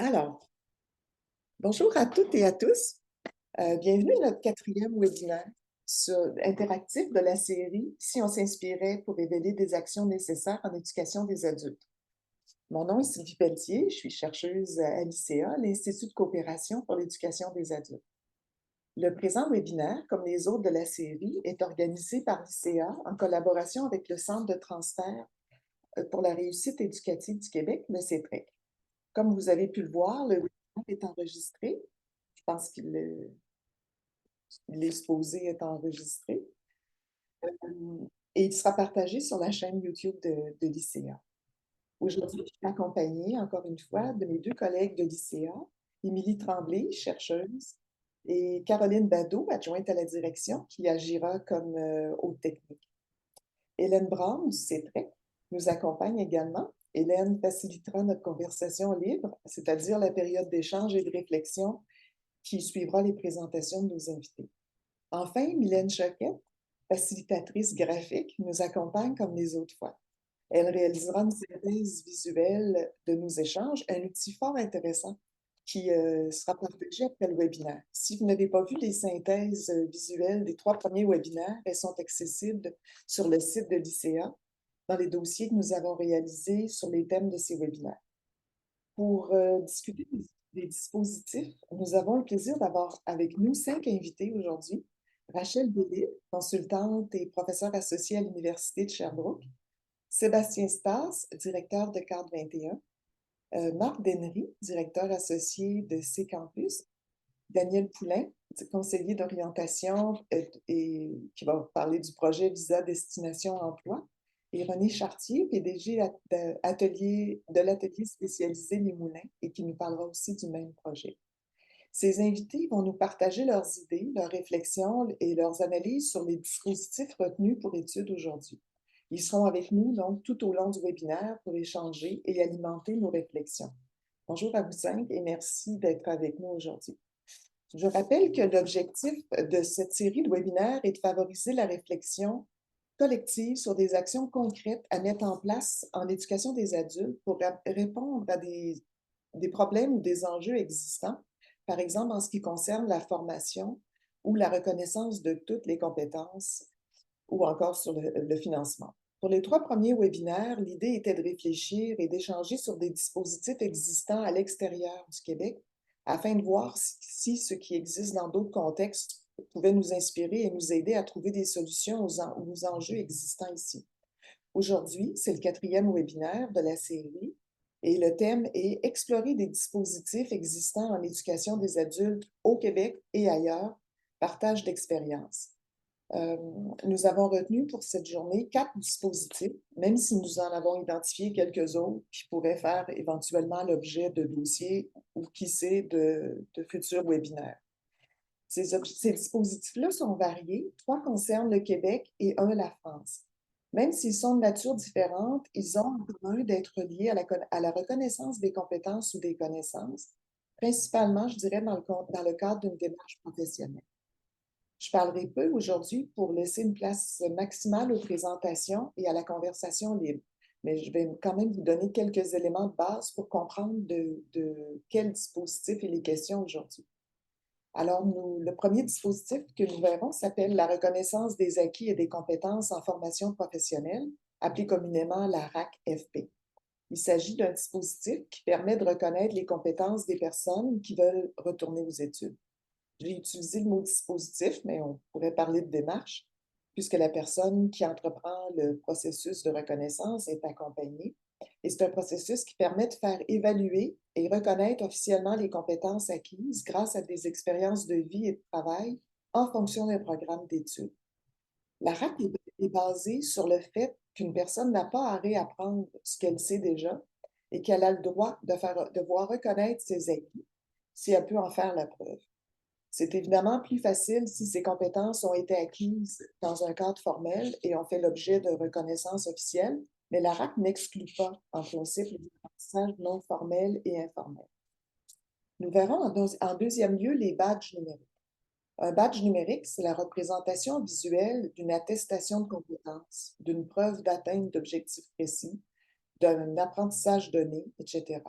Alors, bonjour à toutes et à tous. Bienvenue à notre quatrième webinaire interactif de la série Si on s'inspirait pour révéler des actions nécessaires en éducation des adultes. Mon nom est Sylvie Pelletier, je suis chercheuse à l'ICA, l'Institut de coopération pour l'éducation des adultes. Le présent webinaire, comme les autres de la série, est organisé par l'ICA en collaboration avec le Centre de transfert pour la réussite éducative du Québec, le CETREC. Comme vous avez pu le voir, le webinaire est enregistré. Je pense qu'il est supposé être enregistré. Et il sera partagé sur la chaîne YouTube de l'ICA. Aujourd'hui, je suis accompagnée, encore une fois, de mes deux collègues de l'ICA, Émilie Tremblay, chercheuse, et Caroline Badeau, adjointe à la direction, qui agira comme haute technique. Hélène Brown du CETREC nous accompagne également. Hélène facilitera notre conversation libre, c'est-à-dire la période d'échange et de réflexion qui suivra les présentations de nos invités. Enfin, Mylène Choquette, facilitatrice graphique, nous accompagne comme les autres fois. Elle réalisera une synthèse visuelle de nos échanges, un outil fort intéressant qui sera partagé après le webinaire. Si vous n'avez pas vu les synthèses visuelles des 3 premiers webinaires, elles sont accessibles sur le site de l'ICA dans les dossiers que nous avons réalisés sur les thèmes de ces webinaires. Pour discuter des dispositifs, nous avons le plaisir d'avoir avec nous 5 invités aujourd'hui. Rachel Bélé, consultante et professeure associée à l'Université de Sherbrooke. Sébastien Stas, directeur de Cadre 21. Marc Dennery, directeur associé de C-Campus. Daniel Poulain, conseiller d'orientation et qui va parler du projet Visa Destination Emploi. Et René Chartier, PDG de l'atelier spécialisé Les Moulins et qui nous parlera aussi du même projet. Ces invités vont nous partager leurs idées, leurs réflexions et leurs analyses sur les dispositifs retenus pour études aujourd'hui. Ils seront avec nous donc tout au long du webinaire pour échanger et alimenter nos réflexions. Bonjour à vous 5 et merci d'être avec nous aujourd'hui. Je rappelle que l'objectif de cette série de webinaires est de favoriser la réflexion collective sur des actions concrètes à mettre en place en éducation des adultes pour répondre à des problèmes ou des enjeux existants, par exemple en ce qui concerne la formation ou la reconnaissance de toutes les compétences ou encore sur le financement. Pour les 3 premiers webinaires, l'idée était de réfléchir et d'échanger sur des dispositifs existants à l'extérieur du Québec afin de voir si ce qui existe dans d'autres contextes pouvait nous inspirer et nous aider à trouver des solutions aux enjeux existants ici. Aujourd'hui, c'est le 4e webinaire de la série et le thème est Explorer des dispositifs existants en éducation des adultes au Québec et ailleurs, partage d'expériences. Nous avons retenu pour cette journée 4 dispositifs, même si nous en avons identifié quelques autres qui pourraient faire éventuellement l'objet de dossiers ou qui sait de futurs webinaires. Ces dispositifs-là sont variés. 3 concernent le Québec et 1 la France. Même s'ils sont de nature différente, ils ont en commun d'être liés à la reconnaissance des compétences ou des connaissances, principalement, je dirais, dans le cadre d'une démarche professionnelle. Je parlerai peu aujourd'hui pour laisser une place maximale aux présentations et à la conversation libre, mais je vais quand même vous donner quelques éléments de base pour comprendre de quel dispositif il est question aujourd'hui. Alors, le premier dispositif que nous verrons s'appelle la reconnaissance des acquis et des compétences en formation professionnelle, appelé communément la RAC-FP. Il s'agit d'un dispositif qui permet de reconnaître les compétences des personnes qui veulent retourner aux études. J'ai utilisé le mot dispositif, mais on pourrait parler de démarche, puisque la personne qui entreprend le processus de reconnaissance est accompagnée. Et c'est un processus qui permet de faire évaluer et reconnaître officiellement les compétences acquises grâce à des expériences de vie et de travail en fonction d'un programme d'études. La RAC est basée sur le fait qu'une personne n'a pas à réapprendre ce qu'elle sait déjà et qu'elle a le droit de voir reconnaître ses acquis si elle peut en faire la preuve. C'est évidemment plus facile si ces compétences ont été acquises dans un cadre formel et ont fait l'objet de reconnaissance officielle, mais la RAC n'exclut pas, en principe, les apprentissages non formels et informels. Nous verrons en deuxième lieu les badges numériques. Un badge numérique, c'est la représentation visuelle d'une attestation de compétences, d'une preuve d'atteinte d'objectifs précis, d'un apprentissage donné, etc.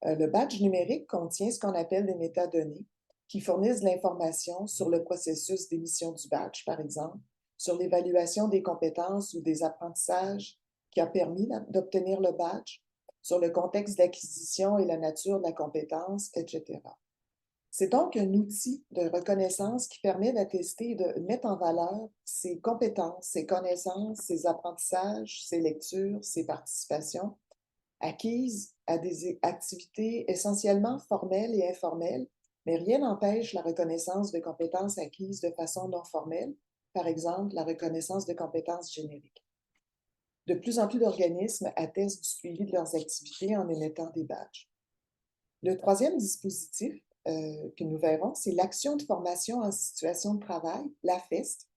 Le badge numérique contient ce qu'on appelle des métadonnées qui fournissent de l'information sur le processus d'émission du badge, par exemple, sur l'évaluation des compétences ou des apprentissages qui a permis d'obtenir le badge, sur le contexte d'acquisition et la nature de la compétence, etc. C'est donc un outil de reconnaissance qui permet d'attester et de mettre en valeur ses compétences, ses connaissances, ses apprentissages, ses lectures, ses participations acquises à des activités essentiellement formelles et informelles, mais rien n'empêche la reconnaissance de compétences acquises de façon non formelle, par exemple la reconnaissance de compétences génériques. De plus en plus d'organismes attestent du suivi de leurs activités en émettant des badges. Le troisième dispositif que nous verrons, c'est l'action de formation en situation de travail, l'AFEST.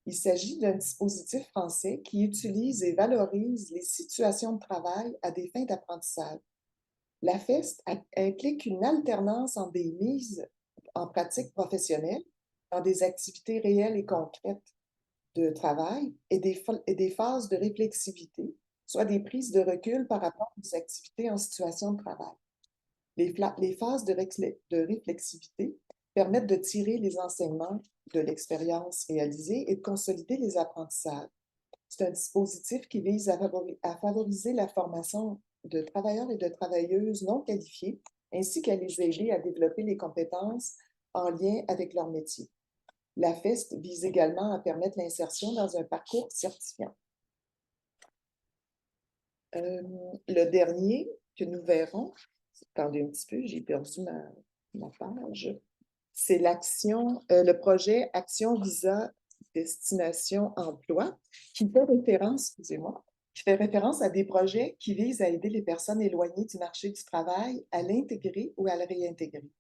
Il s'agit d'un dispositif français qui utilise et valorise les situations de travail à des fins d'apprentissage. L'AFEST implique une alternance entre des mises en pratique professionnelle dans des activités réelles et concrètes de travail et des phases de réflexivité, soit des prises de recul par rapport aux activités en situation de travail. Les phases de réflexivité permettent de tirer les enseignements de l'expérience réalisée et de consolider les apprentissages. C'est un dispositif qui vise à favoriser la formation de travailleurs et de travailleuses non qualifiés, ainsi qu'à les aider à développer les compétences en lien avec leur métier. La FEST vise également à permettre l'insertion dans un parcours certifiant. Le dernier que nous verrons, attendez un petit peu, j'ai perdu ma page, c'est le projet Action Visa Destination Emploi, qui fait référence, excusez-moi, qui fait référence à des projets qui visent à aider les personnes éloignées du marché du travail à l'intégrer ou à le réintégrer.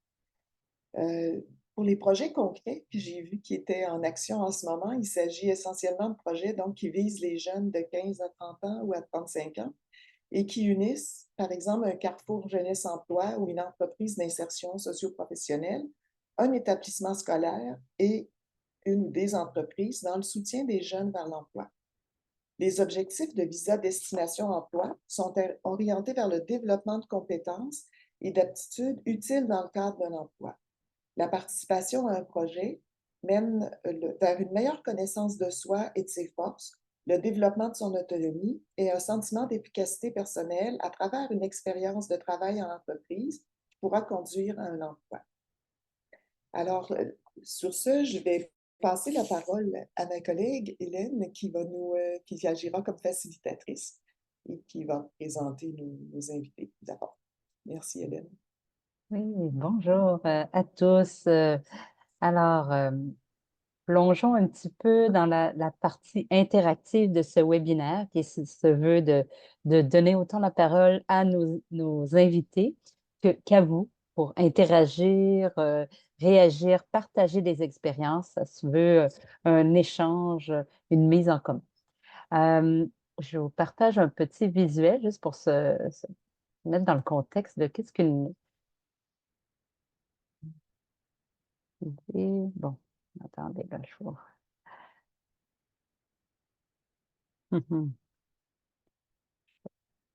Pour les projets concrets que j'ai vus qui étaient en action en ce moment, il s'agit essentiellement de projets donc, qui visent les jeunes de 15 à 30 ans ou à 35 ans et qui unissent, par exemple, un Carrefour Jeunesse Emploi ou une entreprise d'insertion socio-professionnelle, un établissement scolaire et une ou des entreprises dans le soutien des jeunes vers l'emploi. Les objectifs de Visa Destination Emploi sont orientés vers le développement de compétences et d'aptitudes utiles dans le cadre d'un emploi. La participation à un projet mène vers une meilleure connaissance de soi et de ses forces, le développement de son autonomie et un sentiment d'efficacité personnelle à travers une expérience de travail en entreprise qui pourra conduire à un emploi. Alors, sur ce, je vais passer la parole à ma collègue Hélène qui agira comme facilitatrice et qui va présenter nos invités d'abord. Merci Hélène. Oui, bonjour à tous. Alors, plongeons un petit peu dans la partie interactive de ce webinaire qui se veut de donner autant la parole à nos invités qu'à vous pour interagir, réagir, partager des expériences. Ça se veut un échange, une mise en commun. Je vous partage un petit visuel juste pour se mettre dans le contexte de qu'est-ce qu'une idée. Bon, attendez, là, je vois.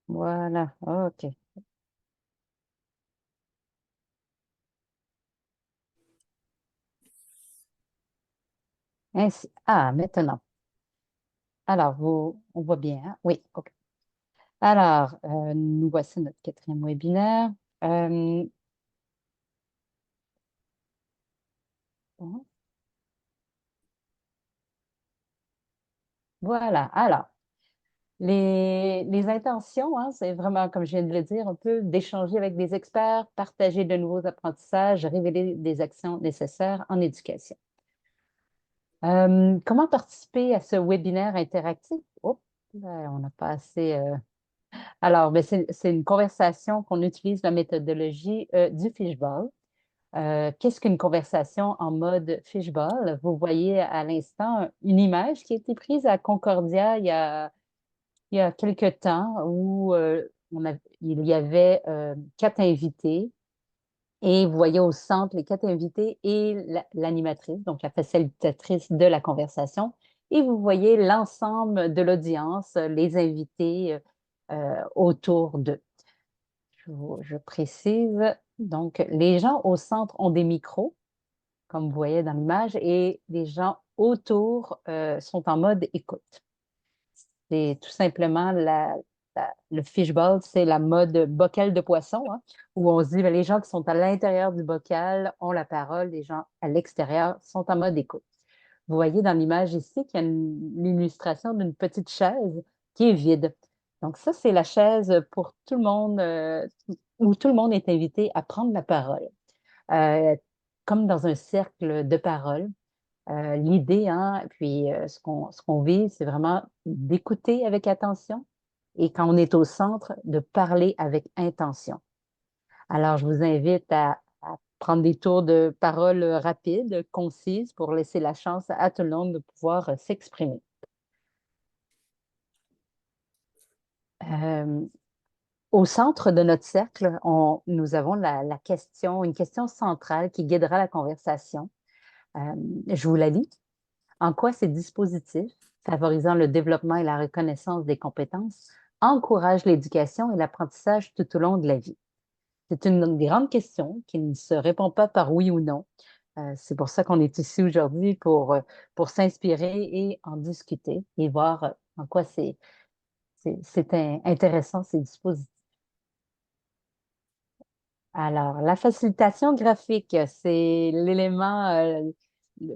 Voilà, OK. Maintenant. Alors, on voit bien, hein? Oui, OK. Alors, nous voici notre quatrième webinaire. Euh, bon, voilà, alors, les intentions, hein, c'est vraiment, comme je viens de le dire, un peu d'échanger avec des experts, partager de nouveaux apprentissages, révéler des actions nécessaires en éducation. Comment participer à ce webinaire interactif? Oh, là, on n'a pas assez... Alors, ben, c'est une conversation qu'on utilise la méthodologie du fishbowl. Qu'est-ce qu'une conversation en mode fishbowl? Vous voyez à l'instant une image qui a été prise à Concordia il y a quelques temps où il y avait 4 invités et vous voyez au centre les 4 invités et l'animatrice, donc la facilitatrice de la conversation. Et vous voyez l'ensemble de l'audience, les invités autour d'eux. je précise. Donc, les gens au centre ont des micros, comme vous voyez dans l'image, et les gens autour sont en mode écoute. C'est tout simplement le fishbowl, c'est la mode bocal de poisson, hein, où on se dit, ben, les gens qui sont à l'intérieur du bocal ont la parole, les gens à l'extérieur sont en mode écoute. Vous voyez dans l'image ici qu'il y a une illustration d'une petite chaise qui est vide. Donc ça, c'est la chaise pour tout le monde, où tout le monde est invité à prendre la parole, euh, comme dans un cercle de parole. L'idée, hein, puis ce qu'on vise, c'est vraiment d'écouter avec attention et quand on est au centre, de parler avec intention. Alors, je vous invite à prendre des tours de parole rapides, concises, pour laisser la chance à tout le monde de pouvoir s'exprimer. Euh, Au centre de notre cercle, nous avons une question centrale qui guidera la conversation. Euh, je vous la lis. En quoi ces dispositifs, favorisant le développement et la reconnaissance des compétences, encouragent l'éducation et l'apprentissage tout au long de la vie? C'est une grande question qui ne se répond pas par oui ou non. C'est pour ça qu'on est ici aujourd'hui pour s'inspirer et en discuter et voir en quoi c'est intéressant ces dispositifs. Alors, la facilitation graphique, c'est l'élément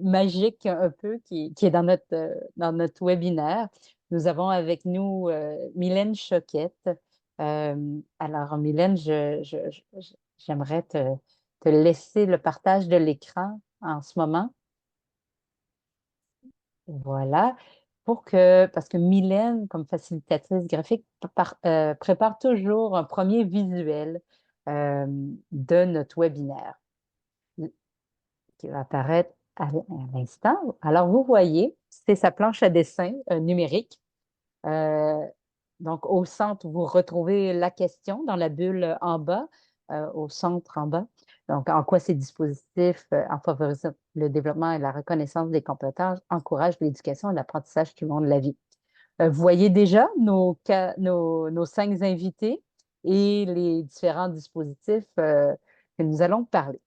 magique un peu qui est dans notre webinaire. Nous avons avec nous Mylène Choquette. Alors, Mylène, j'aimerais te laisser le partage de l'écran en ce moment. Voilà. Parce que Mylène, comme facilitatrice graphique, prépare toujours un premier visuel de notre webinaire qui va apparaître à l'instant. Alors, vous voyez, c'est sa planche à dessin numérique. Euh, donc, au centre, vous retrouvez la question dans la bulle en bas, au centre en bas. Donc, en quoi ces dispositifs, en favorisant le développement et la reconnaissance des compétences, encouragent l'éducation et l'apprentissage tout le long de la vie. Vous voyez déjà nos 5 invités et les différents dispositifs que nous allons parler.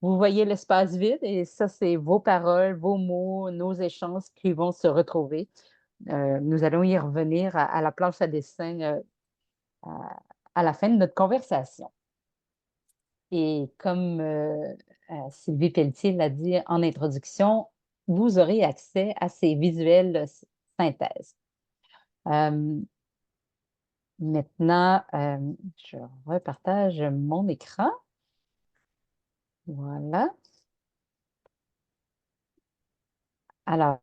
Vous voyez l'espace vide et ça, c'est vos paroles, vos mots, nos échanges qui vont se retrouver. Nous allons y revenir à la planche à dessin à la fin de notre conversation. Et comme Sylvie Pelletier l'a dit en introduction, vous aurez accès à ces visuels de synthèse. Maintenant, je repartage mon écran. Voilà. Alors,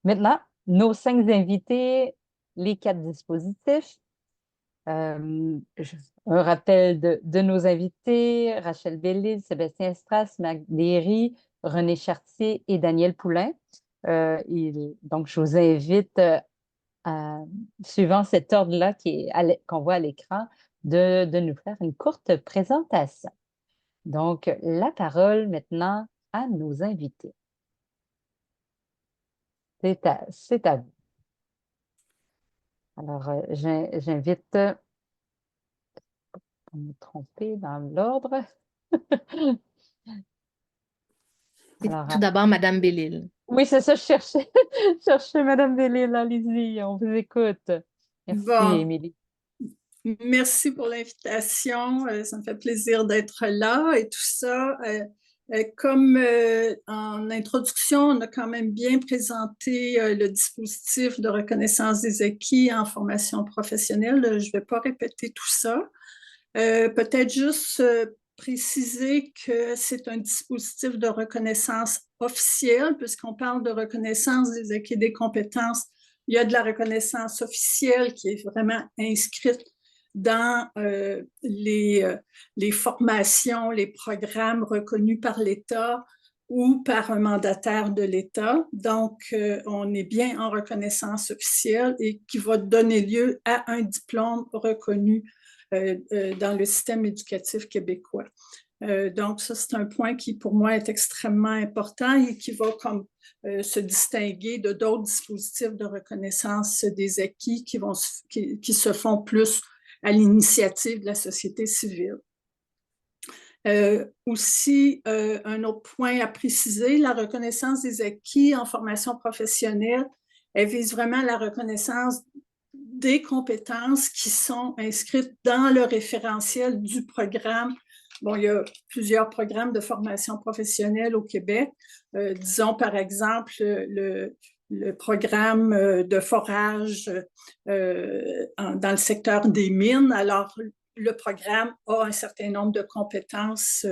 maintenant, nos 5 invités, les 4 dispositifs. Un rappel de nos invités, Rachel Bellil, Sébastien Estras, Marc Derry, René Chartier et Daniel Poulain. Donc, je vous invite, suivant cet ordre-là qu'on voit à l'écran, de nous faire une courte présentation. Donc, la parole maintenant à nos invités. C'est à vous. Alors, j'invite, pour me tromper dans l'ordre. Alors, tout d'abord Madame Bellil. oui, c'est ça, je cherchais, je cherchais Madame Bellil, allez-y, on vous écoute. Merci, Bon, Émilie. merci pour l'invitation. Ça me fait plaisir d'être là et tout ça. Comme en introduction, on a quand même bien présenté le dispositif de reconnaissance des acquis en formation professionnelle. Je ne vais pas répéter tout ça. Peut-être juste préciser que c'est un dispositif de reconnaissance officielle, puisqu'on parle de reconnaissance des acquis des compétences. Il y a de la reconnaissance officielle qui est vraiment inscrite dans les formations, les programmes reconnus par l'État ou par un mandataire de l'État. Donc, on est bien en reconnaissance officielle et qui va donner lieu à un diplôme reconnu dans le système éducatif québécois. Donc, ça, c'est un point qui, pour moi, est extrêmement important et qui va comme se distinguer de d'autres dispositifs de reconnaissance des acquis qui se font plus à l'initiative de la société civile. Aussi, un autre point à préciser, la reconnaissance des acquis en formation professionnelle, elle vise vraiment la reconnaissance des compétences qui sont inscrites dans le référentiel du programme. Bon, il y a plusieurs programmes de formation professionnelle au Québec. Disons, par exemple, le programme de forage dans le secteur des mines. Alors, le programme a un certain nombre de compétences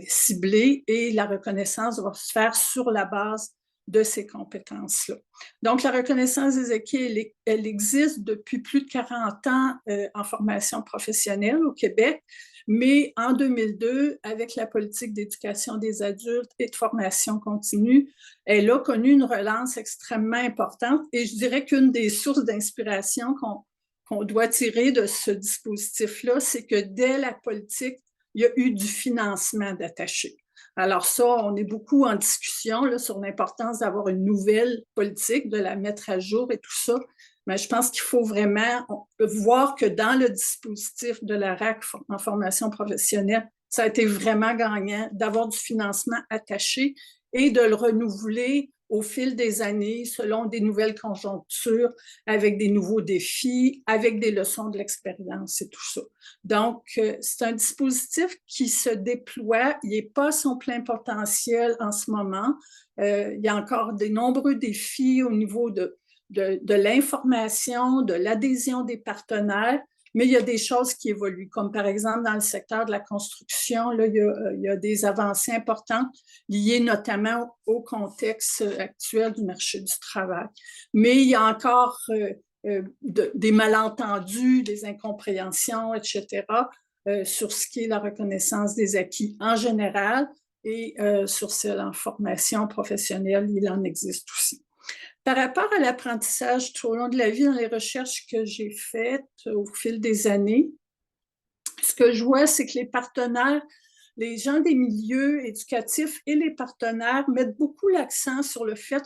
ciblées et la reconnaissance va se faire sur la base de ces compétences-là. Donc, la reconnaissance des acquis, elle existe depuis plus de 40 ans en formation professionnelle au Québec, mais en 2002, avec la politique d'éducation des adultes et de formation continue, elle a connu une relance extrêmement importante et je dirais qu'une des sources d'inspiration qu'on doit tirer de ce dispositif-là, c'est que dès la politique, il y a eu du financement d'attaché. Alors ça, on est beaucoup en discussion là, sur l'importance d'avoir une nouvelle politique, de la mettre à jour et tout ça. Mais je pense qu'il faut vraiment voir que dans le dispositif de la RAC en formation professionnelle, ça a été vraiment gagnant d'avoir du financement attaché et de le renouveler au fil des années, selon des nouvelles conjonctures, avec des nouveaux défis, avec des leçons de l'expérience et tout ça. Donc, c'est un dispositif qui se déploie. Il n'est pas à son plein potentiel en ce moment. Il y a encore de nombreux défis au niveau de l'information, de l'adhésion des partenaires, mais il y a des choses qui évoluent, comme par exemple dans le secteur de la construction, là, il y a des avancées importantes liées notamment au contexte actuel du marché du travail. Mais il y a encore des malentendus, des incompréhensions, etc., sur ce qui est la reconnaissance des acquis en général et sur celle en formation professionnelle, il en existe aussi. Par rapport à l'apprentissage tout au long de la vie, dans les recherches que j'ai faites au fil des années, ce que je vois, c'est que les partenaires, les gens des milieux éducatifs et les partenaires mettent beaucoup l'accent sur le fait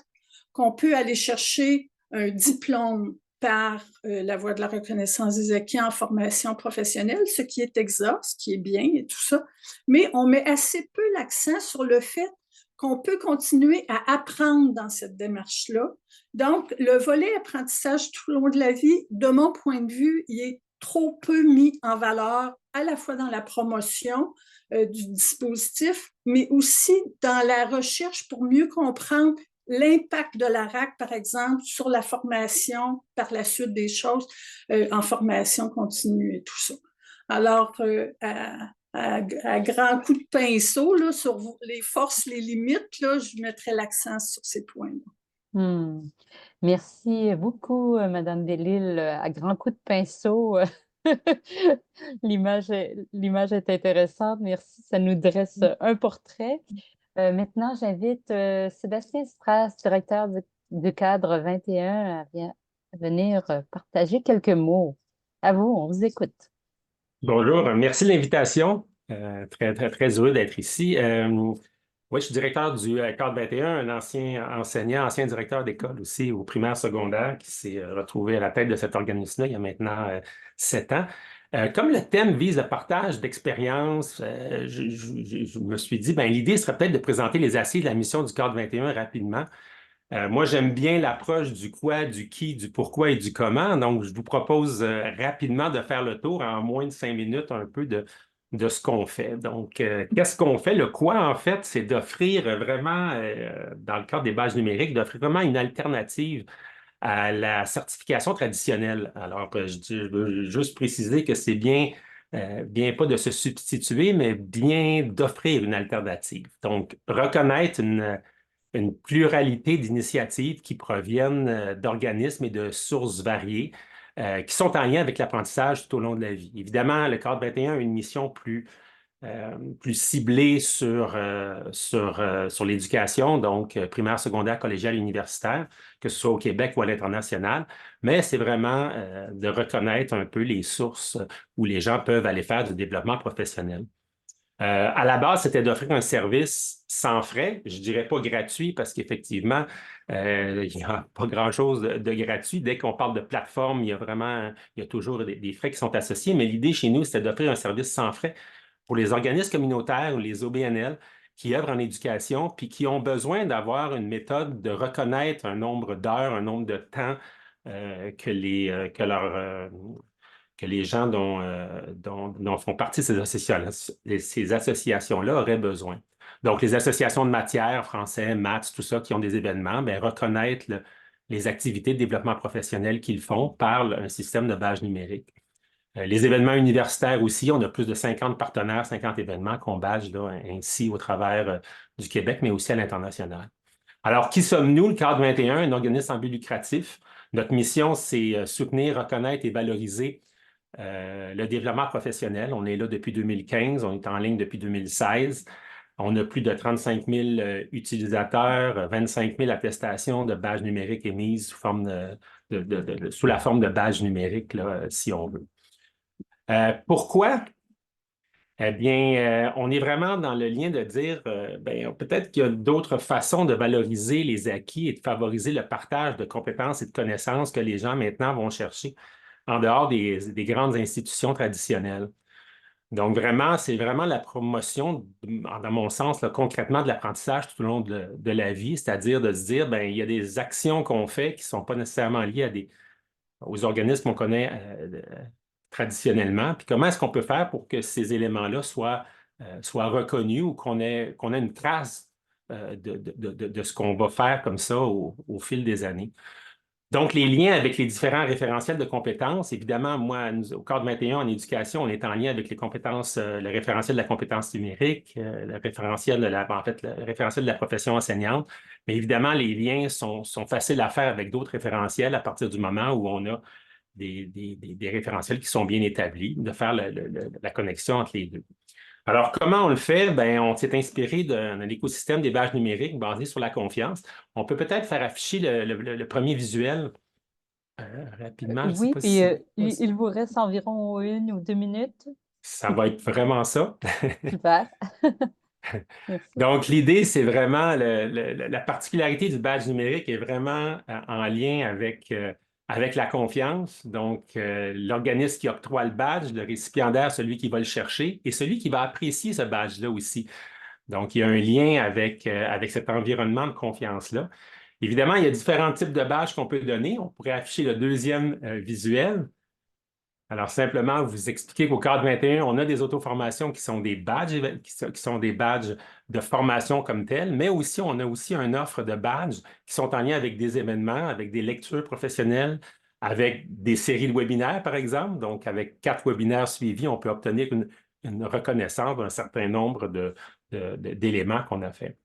qu'on peut aller chercher un diplôme par la voie de la reconnaissance des acquis en formation professionnelle, ce qui est exact, ce qui est bien et tout ça, mais on met assez peu l'accent sur le fait qu'on peut continuer à apprendre dans cette démarche-là. Donc, le volet apprentissage tout au long de la vie, de mon point de vue, il est trop peu mis en valeur, à la fois dans la promotion du dispositif, mais aussi dans la recherche pour mieux comprendre l'impact de la RAC, par exemple, sur la formation par la suite des choses en formation continue et tout ça. Alors, à grands coups de pinceau, là, sur les forces, les limites, là, je mettrais l'accent sur ces points-là. Merci beaucoup, Madame Delisle. À grands coups de pinceau, l'image est intéressante. Merci, ça nous dresse un portrait. Maintenant, j'invite Sébastien Strass, directeur du cadre 21, à venir partager quelques mots. À vous, on vous écoute. Bonjour, merci de l'invitation. Très heureux d'être ici. Oui, je suis directeur du cadre 21, un ancien enseignant, ancien directeur d'école aussi au primaire secondaire qui s'est retrouvé à la tête de cet organisme-là il y a maintenant 7 ans. Comme le thème vise le partage d'expériences, je me suis dit, l'idée serait peut-être de présenter les assises de la mission du cadre 21 rapidement. Moi, j'aime bien l'approche du quoi, du qui, du pourquoi et du comment. Donc, je vous propose rapidement de faire le tour en moins de 5 minutes un peu de ce qu'on fait. Donc, qu'est-ce qu'on fait? Le quoi, en fait, c'est d'offrir vraiment, dans le cadre des bases numériques, d'offrir vraiment une alternative à la certification traditionnelle. Alors, je veux juste préciser que c'est bien pas de se substituer, mais bien d'offrir une alternative. Donc, reconnaître une pluralité d'initiatives qui proviennent d'organismes et de sources variées qui sont en lien avec l'apprentissage tout au long de la vie. Évidemment, le cadre 21 a une mission plus ciblée sur l'éducation, donc primaire, secondaire, collégiale, universitaire, que ce soit au Québec ou à l'international, mais c'est vraiment de reconnaître un peu les sources où les gens peuvent aller faire du développement professionnel. À la base, c'était d'offrir un service sans frais. Je ne dirais pas gratuit parce qu'effectivement, il n'y a pas grand-chose de gratuit. Dès qu'on parle de plateforme, il y a toujours des frais qui sont associés. Mais l'idée chez nous, c'était d'offrir un service sans frais pour les organismes communautaires ou les OBNL qui œuvrent en éducation puis qui ont besoin d'avoir une méthode de reconnaître un nombre d'heures, un nombre de temps que les gens dont font partie ces associations-là auraient besoin. Donc, les associations de matière, français, maths, tout ça, qui ont des événements, bien, reconnaître les activités de développement professionnel qu'ils font par un système de badge numérique. Les événements universitaires aussi, on a plus de 50 partenaires, 50 événements qu'on badge là, ainsi au travers du Québec, mais aussi à l'international. Alors, qui sommes-nous, le Cadre 21, un organisme sans but lucratif? Notre mission, c'est soutenir, reconnaître et valoriser le développement professionnel. On est là depuis 2015, on est en ligne depuis 2016. On a plus de 35 000 utilisateurs, 25 000 attestations de badges numériques émises sous la forme de badges numériques, là, si on veut. Pourquoi? Eh bien, on est vraiment dans le lien de dire, peut-être qu'il y a d'autres façons de valoriser les acquis et de favoriser le partage de compétences et de connaissances que les gens maintenant vont chercher en dehors des grandes institutions traditionnelles. Donc, vraiment, c'est vraiment la promotion, dans mon sens, là, concrètement, de l'apprentissage tout au long de la vie, c'est-à-dire de se dire, il y a des actions qu'on fait qui ne sont pas nécessairement liées aux organismes qu'on connaît traditionnellement. Puis comment est-ce qu'on peut faire pour que ces éléments-là soient reconnus ou qu'on ait une trace de ce qu'on va faire comme ça au fil des années. Donc, les liens avec les différents référentiels de compétences, évidemment, moi, au Cadre 21 en éducation, on est en lien avec les compétences, le référentiel de la compétence numérique, le référentiel le référentiel de la profession enseignante. Mais évidemment, les liens sont faciles à faire avec d'autres référentiels à partir du moment où on a des référentiels qui sont bien établis, de faire la connexion entre les deux. Alors, comment on le fait? Bien, on s'est inspiré d'un écosystème des badges numériques basé sur la confiance. On peut peut-être faire afficher le premier visuel rapidement. Je ne sais Oui, pas puis si il vous reste environ 1 ou 2 minutes. ça va être vraiment ça. Super. Merci. Donc, l'idée, c'est vraiment la particularité du badge numérique est vraiment en lien avec la confiance. Donc, l'organisme qui octroie le badge, le récipiendaire, celui qui va le chercher, et celui qui va apprécier ce badge-là aussi. Donc, il y a un lien avec cet environnement de confiance-là. Évidemment, il y a différents types de badges qu'on peut donner. On pourrait afficher le deuxième visuel. Alors, simplement, vous expliquer qu'au Cadre 21, on a des auto-formations qui sont des badges, qui sont des badges de formation comme tels, mais aussi, on a aussi une offre de badges qui sont en lien avec des événements, avec des lectures professionnelles, avec des séries de webinaires, par exemple. Donc, avec 4 webinaires suivis, on peut obtenir une reconnaissance d'un certain nombre d'éléments qu'on a fait.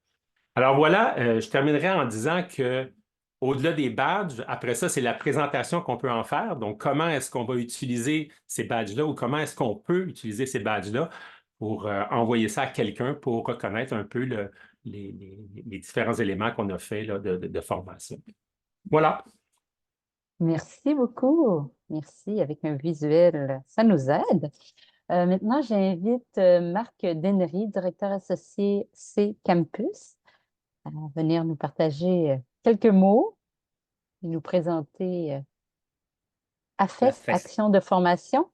Alors voilà, je terminerai en disant que au-delà des badges, après ça, c'est la présentation qu'on peut en faire. Donc, comment est-ce qu'on va utiliser ces badges-là ou comment est-ce qu'on peut utiliser ces badges-là pour envoyer ça à quelqu'un pour reconnaître un peu les différents éléments qu'on a fait là, de formation. Voilà. Merci beaucoup. Merci. Avec un visuel, ça nous aide. Maintenant, j'invite Marc Dennery, directeur associé C-Campus, à venir nous partager quelques mots et nous présenter AFES, Action de formation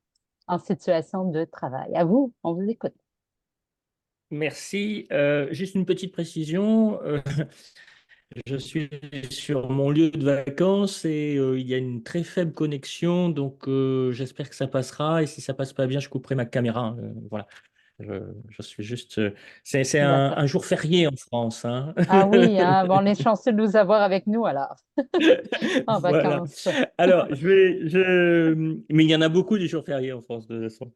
en situation de travail. À vous, on vous écoute. Merci. Juste une petite précision. Je suis sur mon lieu de vacances et il y a une très faible connexion, donc j'espère que ça passera. Et si ça passe pas bien, je couperai ma caméra. Voilà. Je suis juste. C'est un jour férié en France, hein. Ah oui, hein, bon, on est chanceux de nous avoir avec nous alors, en Voilà. vacances. Alors, mais il y en a beaucoup des jours fériés en France, de toute façon.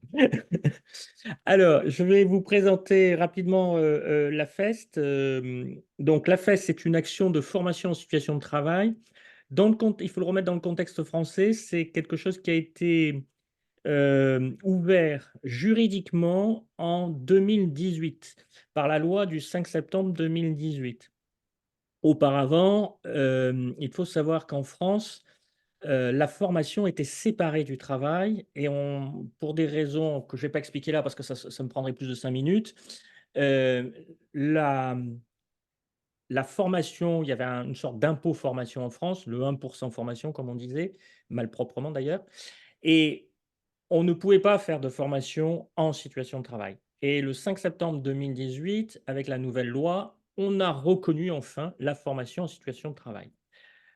Alors, je vais vous présenter rapidement la FEST. Donc, la FEST, c'est une action de formation en situation de travail. Il faut le remettre dans le contexte français. C'est quelque chose qui a été ouvert juridiquement en 2018 par la loi du 5 septembre 2018. Auparavant, il faut savoir qu'en France, la formation était séparée du travail et pour des raisons que je ne vais pas expliquer là parce que ça me prendrait plus de 5 minutes, euh, la, la formation, il y avait une sorte d'impôt formation en France, le 1% formation, comme on disait, malproprement d'ailleurs, et on ne pouvait pas faire de formation en situation de travail. Et le 5 septembre 2018, avec la nouvelle loi, on a reconnu enfin la formation en situation de travail.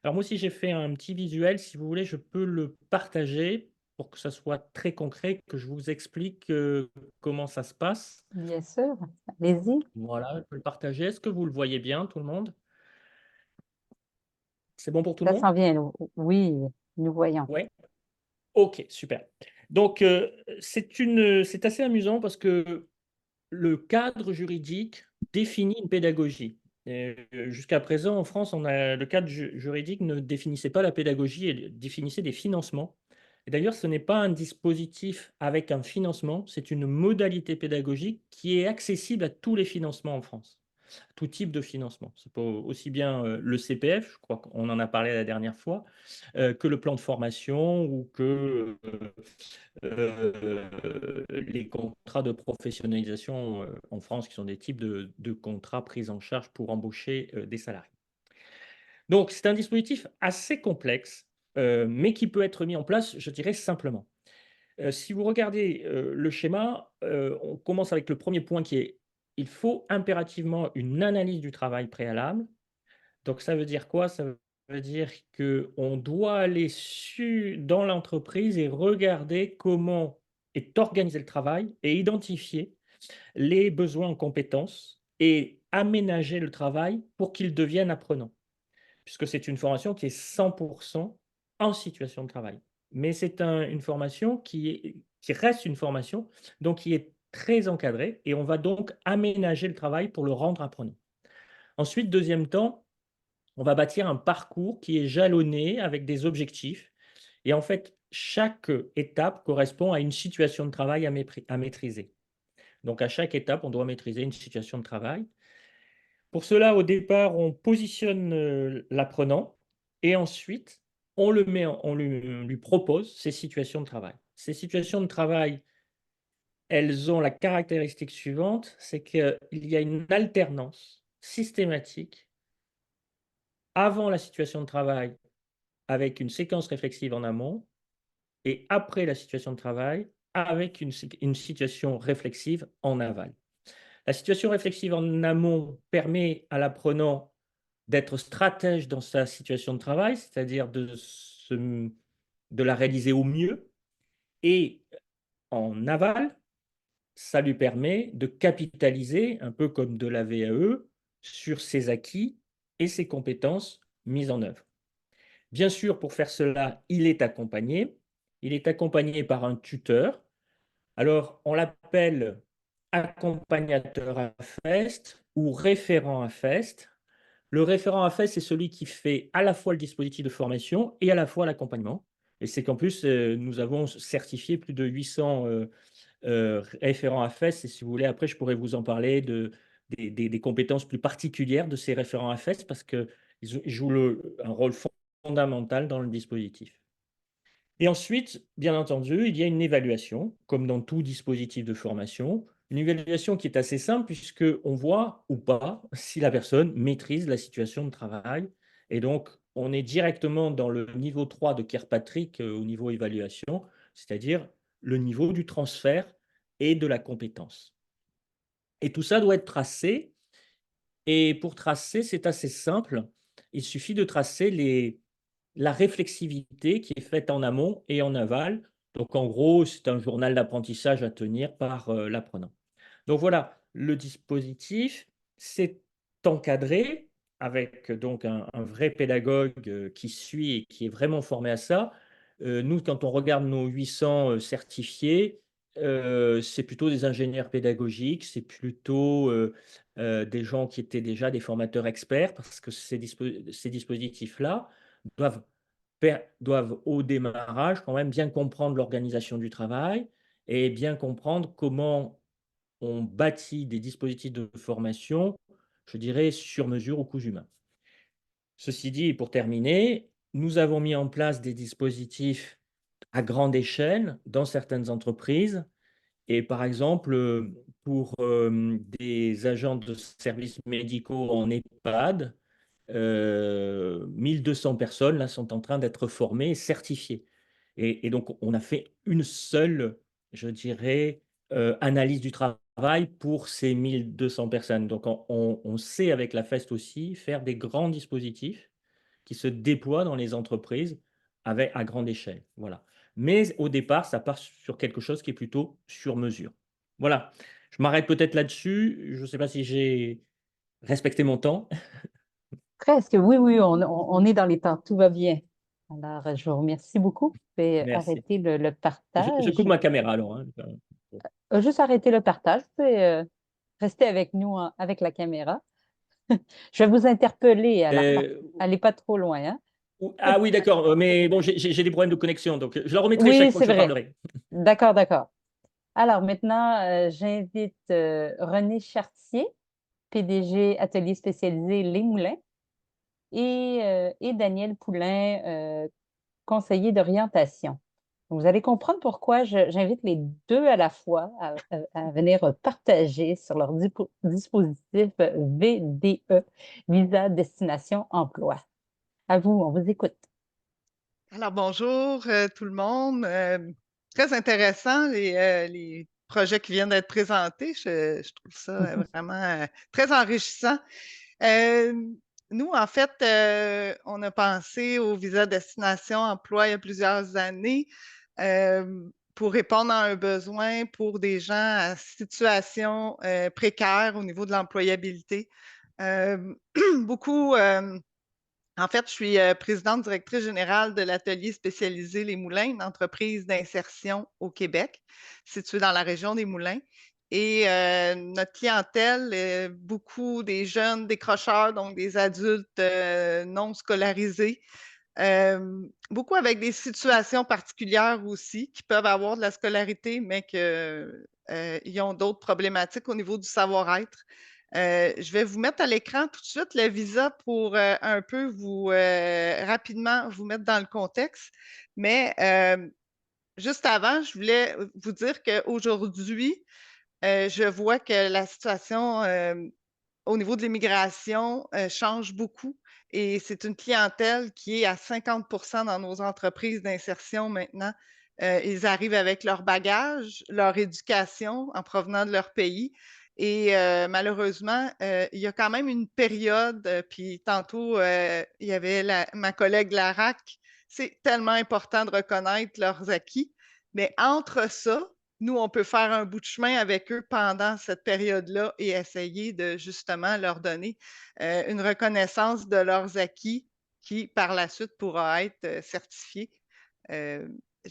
Alors moi aussi, j'ai fait un petit visuel. Si vous voulez, je peux le partager pour que ça soit très concret, que je vous explique comment ça se passe. Bien sûr, allez-y. Voilà, je peux le partager. Est-ce que vous le voyez bien, tout le monde? C'est bon pour tout le Ça monde? s'en vient. Oui, nous voyons. Oui. Ok, super. Donc, c'est assez amusant parce que le cadre juridique définit une pédagogie. Jusqu'à présent, en France, le cadre juridique ne définissait pas la pédagogie, il définissait des financements. Et d'ailleurs, ce n'est pas un dispositif avec un financement, c'est une modalité pédagogique qui est accessible à tous les financements en France, tout type de financement. C'est pas aussi bien le CPF, je crois qu'on en a parlé la dernière fois, que le plan de formation ou que les contrats de professionnalisation en France, qui sont des types de contrats pris en charge pour embaucher des salariés. Donc, c'est un dispositif assez complexe, mais qui peut être mis en place, je dirais, simplement. Si vous regardez le schéma, on commence avec le premier point qui est il faut impérativement une analyse du travail préalable. Donc, ça veut dire quoi? Ça veut dire qu'on doit aller dans l'entreprise et regarder comment est organisé le travail et identifier les besoins en compétences et aménager le travail pour qu'il devienne apprenant. Puisque c'est une formation qui est 100% en situation de travail. Mais c'est une formation qui reste une formation, donc qui est très encadrée et on va donc aménager le travail pour le rendre apprenant. Ensuite, deuxième temps, on va bâtir un parcours qui est jalonné avec des objectifs. Et en fait, chaque étape correspond à une situation de travail à maîtriser. Donc, à chaque étape, on doit maîtriser une situation de travail. Pour cela, au départ, on positionne l'apprenant et ensuite, on lui propose ces situations de travail. Ces situations de travail, elles ont la caractéristique suivante, c'est qu'il y a une alternance systématique avant la situation de travail avec une séquence réflexive en amont et après la situation de travail avec une situation réflexive en aval. La situation réflexive en amont permet à l'apprenant d'être stratège dans sa situation de travail, c'est-à-dire de la réaliser au mieux. Et en aval, ça lui permet de capitaliser, un peu comme de la VAE, sur ses acquis et ses compétences mises en œuvre. Bien sûr, pour faire cela, il est accompagné. Il est accompagné par un tuteur. Alors, on l'appelle accompagnateur à FEST ou référent à FEST. Le référent à FEST, c'est celui qui fait à la fois le dispositif de formation et à la fois l'accompagnement. Et c'est qu'en plus, nous avons certifié plus de 800 référents à FEST. Et si vous voulez, après, je pourrais vous en parler des compétences plus particulières de ces référents à FEST parce qu'ils jouent un rôle fondamental dans le dispositif. Et ensuite, bien entendu, il y a une évaluation, comme dans tout dispositif de formation, une évaluation qui est assez simple puisqu'on voit ou pas si la personne maîtrise la situation de travail. Et donc, on est directement dans le niveau 3 de Kirkpatrick au niveau évaluation, c'est-à-dire le niveau du transfert et de la compétence. Et tout ça doit être tracé. Et pour tracer, c'est assez simple. Il suffit de tracer la réflexivité qui est faite en amont et en aval. Donc, en gros, c'est un journal d'apprentissage à tenir par l'apprenant. Donc, voilà, le dispositif, c'est encadré avec donc un vrai pédagogue qui suit et qui est vraiment formé à ça. Nous, quand on regarde nos 800 certifiés, c'est plutôt des ingénieurs pédagogiques, c'est plutôt des gens qui étaient déjà des formateurs experts, parce que ces dispositifs-là doivent, doivent au démarrage quand même bien comprendre l'organisation du travail et bien comprendre comment on bâtit des dispositifs de formation, je dirais, sur mesure au coût humain. Ceci dit, pour terminer, nous avons mis en place des dispositifs à grande échelle dans certaines entreprises. Et par exemple, pour des agents de services médicaux en EHPAD, 1200 personnes là, sont en train d'être formées et certifiées. Et donc, on a fait une seule, je dirais, analyse du travail pour ces 1200 personnes. Donc, on sait avec la FEST aussi faire des grands dispositifs qui se déploient dans les entreprises à grande échelle. Voilà. Mais au départ, ça part sur quelque chose qui est plutôt sur mesure. Voilà. Je m'arrête peut-être là-dessus. Je ne sais pas si j'ai respecté mon temps. Presque, oui, oui, on est dans les temps, tout va bien. Alors, je vous remercie beaucoup. Vous pouvez Merci. arrêter le Je coupe partage. ma caméra alors, hein. Juste arrêter le partage. Vous pouvez rester avec nous avec la caméra. Je vais vous interpeller, alors allez pas trop loin, hein? Ah oui, d'accord. Mais bon, j'ai des problèmes de connexion, donc je la remettrai Oui, chaque fois c'est que je vrai. parlerai. D'accord, d'accord. Alors maintenant, j'invite René Chartier, PDG Atelier spécialisé Les Moulins, et Daniel Poulain, conseiller d'orientation. Vous allez comprendre pourquoi j'invite les deux à la fois à venir partager sur leur dispositif VDE, Visa Destination Emploi. À vous, on vous écoute. Alors, bonjour tout le monde. Très intéressant les projets qui viennent d'être présentés. Je trouve ça vraiment très enrichissant. Nous, en fait, on a pensé au visa destination emploi il y a plusieurs années pour répondre à un besoin pour des gens à situation précaire au niveau de l'employabilité. Beaucoup. En fait, je suis présidente directrice générale de l'atelier spécialisé Les Moulins, une entreprise d'insertion au Québec, située dans la région des Moulins. Et notre clientèle, beaucoup des jeunes décrocheurs, donc des adultes non scolarisés, beaucoup avec des situations particulières aussi, qui peuvent avoir de la scolarité, mais qu'ils ont d'autres problématiques au niveau du savoir-être. Je vais vous mettre à l'écran tout de suite le visa pour un peu rapidement vous mettre dans le contexte. Mais juste avant, je voulais vous dire qu'aujourd'hui, je vois que la situation au niveau de l'immigration change beaucoup et c'est une clientèle qui est à 50 dans nos entreprises d'insertion maintenant. Ils arrivent avec leur bagage, leur éducation en provenant de leur pays. Et malheureusement, il y a quand même une période, puis tantôt, il y avait ma collègue Larac, c'est tellement important de reconnaître leurs acquis. Mais entre ça, nous, on peut faire un bout de chemin avec eux pendant cette période-là et essayer de justement leur donner une reconnaissance de leurs acquis qui, par la suite, pourra être certifié. Je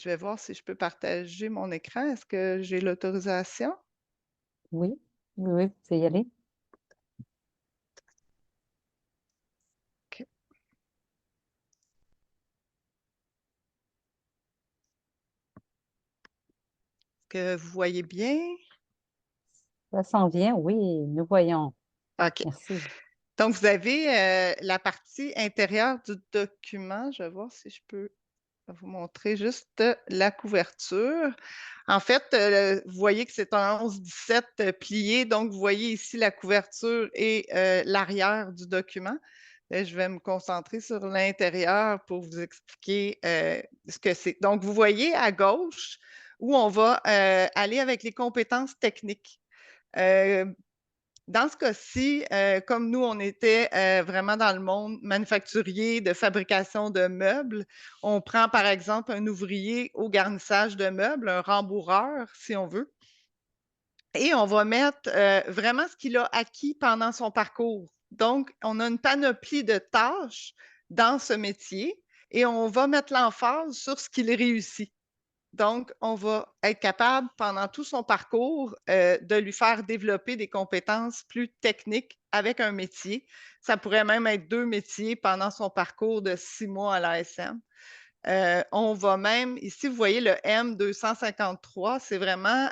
vais voir si je peux partager mon écran. Est-ce que j'ai l'autorisation? Oui, oui, oui, vous pouvez y aller. OK. Est-ce que vous voyez bien? Ça s'en vient, oui, nous voyons. OK. Merci. Donc, vous avez la partie intérieure du document. Je vais voir si je peux vous montrer juste la couverture. En fait, vous voyez que c'est un 11-17 plié. Donc, vous voyez ici la couverture et l'arrière du document. Je vais me concentrer sur l'intérieur pour vous expliquer ce que c'est. Donc, vous voyez à gauche où on va aller avec les compétences techniques. Dans ce cas-ci, comme nous, on était vraiment dans le monde manufacturier de fabrication de meubles, on prend par exemple un ouvrier au garnissage de meubles, un rembourreur, si on veut, et on va mettre vraiment ce qu'il a acquis pendant son parcours. Donc, on a une panoplie de tâches dans ce métier et on va mettre l'emphase sur ce qu'il réussit. Donc, on va être capable, pendant tout son parcours, de lui faire développer des compétences plus techniques avec un métier. Ça pourrait même être 2 métiers pendant son parcours de 6 mois à l'ASM. On va même, ici, vous voyez le M253, c'est vraiment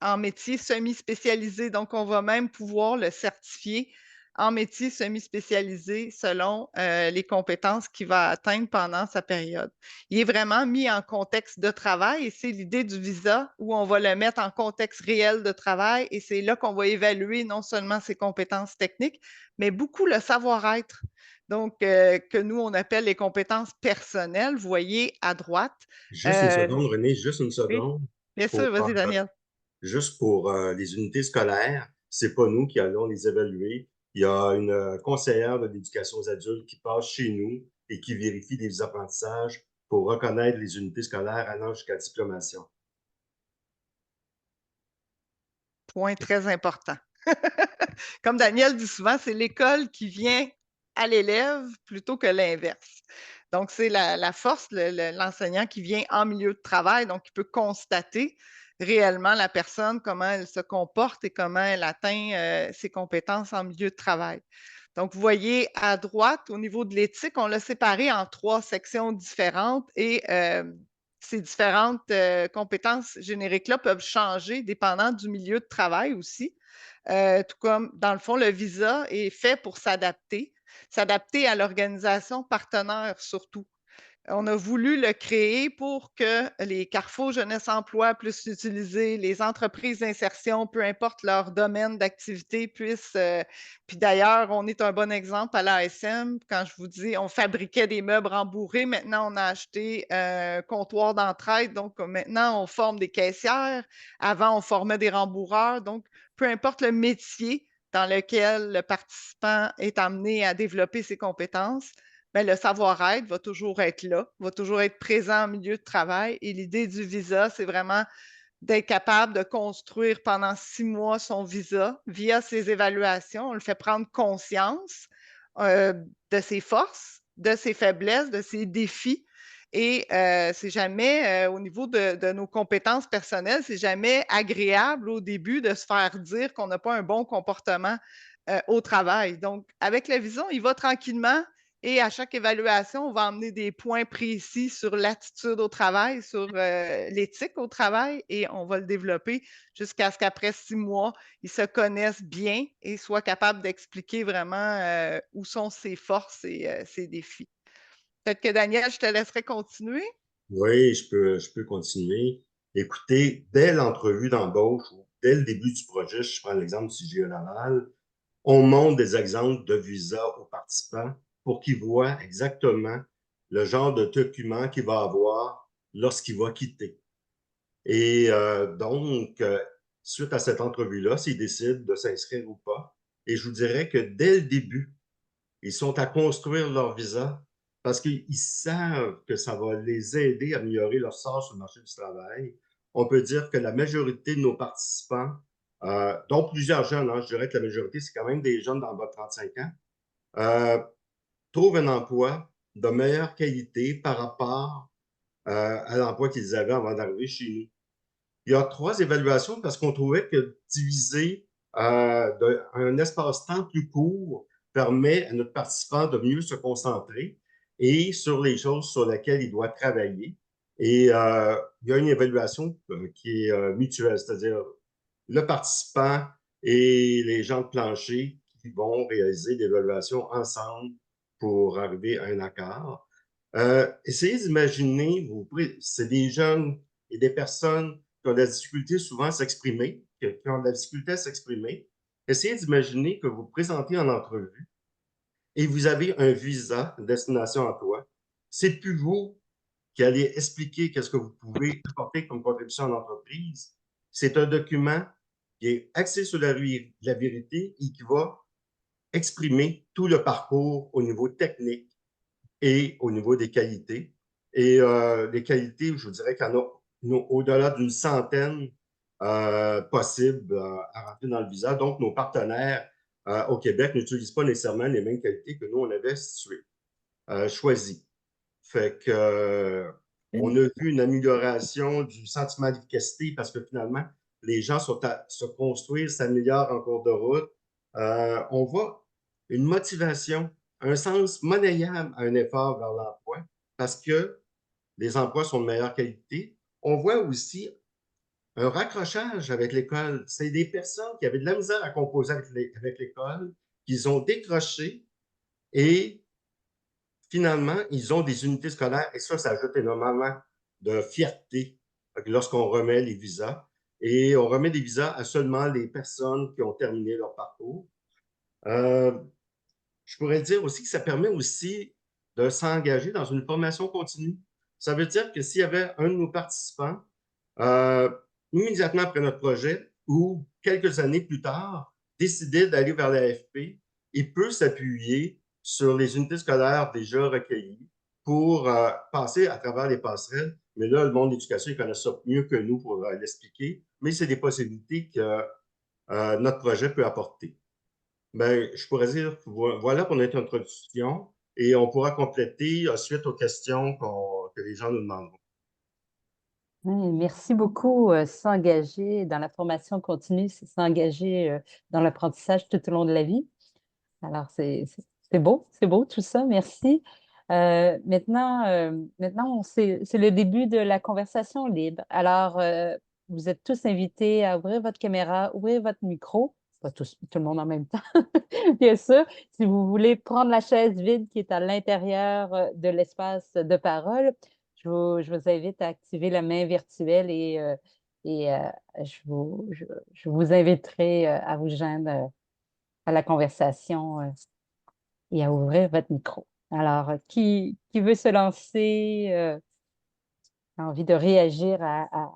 en métier semi-spécialisé. Donc, on va même pouvoir le certifier en métier semi-spécialisé selon les compétences qu'il va atteindre pendant sa période. Il est vraiment mis en contexte de travail et c'est l'idée du visa où on va le mettre en contexte réel de travail et c'est là qu'on va évaluer non seulement ses compétences techniques, mais beaucoup le savoir-être. Donc, que nous, on appelle les compétences personnelles, vous voyez à droite. Juste une seconde, René, juste une Oui, seconde. bien Pour, sûr, vas-y, Daniel. juste pour les unités scolaires, c'est pas nous qui allons les évaluer. Il y a une conseillère de l'éducation aux adultes qui passe chez nous et qui vérifie les apprentissages pour reconnaître les unités scolaires allant jusqu'à diplomation. Point très important. Comme Daniel dit souvent, c'est l'école qui vient à l'élève plutôt que l'inverse. Donc, c'est la force, l'enseignant qui vient en milieu de travail, donc il peut constater réellement la personne, comment elle se comporte et comment elle atteint ses compétences en milieu de travail. Donc, vous voyez à droite, au niveau de l'éthique, on l'a séparé en 3 sections différentes et ces différentes compétences génériques-là peuvent changer dépendant du milieu de travail aussi. Tout comme, dans le fond, le visa est fait pour s'adapter à l'organisation partenaire surtout. On a voulu le créer pour que les Carrefour Jeunesse Emploi puissent l'utiliser, les entreprises d'insertion, peu importe leur domaine d'activité, puissent. Puis d'ailleurs, on est un bon exemple à l'ASM. Quand je vous dis, on fabriquait des meubles rembourrés, maintenant on a acheté un comptoir d'entraide. Donc maintenant, on forme des caissières. Avant, on formait des rembourreurs. Donc, peu importe le métier dans lequel le participant est amené à développer ses compétences, bien, le savoir-être va toujours être là, va toujours être présent en milieu de travail. Et l'idée du visa, c'est vraiment d'être capable de construire pendant 6 mois son visa via ses évaluations. On le fait prendre conscience de ses forces, de ses faiblesses, de ses défis. Et c'est jamais, au niveau de nos compétences personnelles, c'est jamais agréable au début de se faire dire qu'on n'a pas un bon comportement au travail. Donc, avec la vision, il va tranquillement et à chaque évaluation, on va emmener des points précis sur l'attitude au travail, sur l'éthique au travail et on va le développer jusqu'à ce qu'après 6 mois, ils se connaissent bien et soient capables d'expliquer vraiment où sont ses forces et ses défis. Peut-être que Daniel, je te laisserai continuer. Oui, je peux continuer. Écoutez, dès l'entrevue d'embauche ou dès le début du projet, je prends l'exemple du CGE Laval, on montre des exemples de visa aux participants pour qu'ils voient exactement le genre de document qu'il va avoir lorsqu'il va quitter. Et donc, suite à cette entrevue-là, s'ils décident de s'inscrire ou pas, et je vous dirais que dès le début, ils sont à construire leur visa parce qu'ils savent que ça va les aider à améliorer leur sort sur le marché du travail. On peut dire que la majorité de nos participants, dont plusieurs jeunes, je dirais que la majorité, c'est quand même des jeunes dans le bas de 35 ans, trouvent un emploi de meilleure qualité par rapport à l'emploi qu'ils avaient avant d'arriver chez nous. Il y a 3 évaluations parce qu'on trouvait que diviser un espace-temps plus court permet à notre participant de mieux se concentrer et sur les choses sur lesquelles il doit travailler. Et il y a une évaluation qui est mutuelle, c'est-à-dire le participant et les gens de plancher qui vont réaliser l'évaluation ensemble pour arriver à un accord. Essayez d'imaginer, c'est des jeunes et des personnes qui ont de la difficulté souvent à s'exprimer, qui ont de la difficulté à s'exprimer. Essayez d'imaginer que vous présentez en entrevue et vous avez un visa de destination emploi. C'est plus vous qui allez expliquer qu'est-ce que vous pouvez apporter comme contribution à l'entreprise. C'est un document qui est axé sur la vérité et qui va exprimer tout le parcours au niveau technique et au niveau des qualités. Et les qualités, je vous dirais qu'il y en a au-delà d'une centaine possibles à rentrer dans le visa. Donc, nos partenaires au Québec n'utilisent pas nécessairement les mêmes qualités que nous, on avait choisies. Fait que on a vu une amélioration du sentiment d'efficacité parce que finalement, les gens sont à se construire, s'améliorent en cours de route. On voit une motivation, un sens monnayable à un effort vers l'emploi parce que les emplois sont de meilleure qualité. On voit aussi un raccrochage avec l'école. C'est des personnes qui avaient de la misère à composer avec l'école qu'ils ont décroché et finalement, ils ont des unités scolaires et ça ajoute énormément de fierté lorsqu'on remet les visas. Et on remet des visas à seulement les personnes qui ont terminé leur parcours. Je pourrais dire aussi que ça permet aussi de s'engager dans une formation continue. Ça veut dire que s'il y avait un de nos participants, immédiatement après notre projet ou quelques années plus tard, décidait d'aller vers l'AFP, il peut s'appuyer sur les unités scolaires déjà recueillies pour passer à travers les passerelles. Mais là, le monde de l'éducation, il connaît ça mieux que nous pour l'expliquer, mais c'est des possibilités que notre projet peut apporter. Ben, je pourrais dire, voilà pour notre introduction et on pourra compléter suite aux questions que les gens nous demanderont. Oui, merci beaucoup. S'engager dans la formation continue, c'est s'engager dans l'apprentissage tout au long de la vie. Alors, c'est beau tout ça, merci. Maintenant, c'est le début de la conversation libre. Alors, vous êtes tous invités à ouvrir votre caméra, ouvrir votre micro. Pas tout le monde en même temps, bien sûr. Si vous voulez prendre la chaise vide qui est à l'intérieur de l'espace de parole, je vous invite à activer la main virtuelle et je vous inviterai à vous joindre à la conversation et à ouvrir votre micro. Alors, qui veut se lancer, a envie de réagir à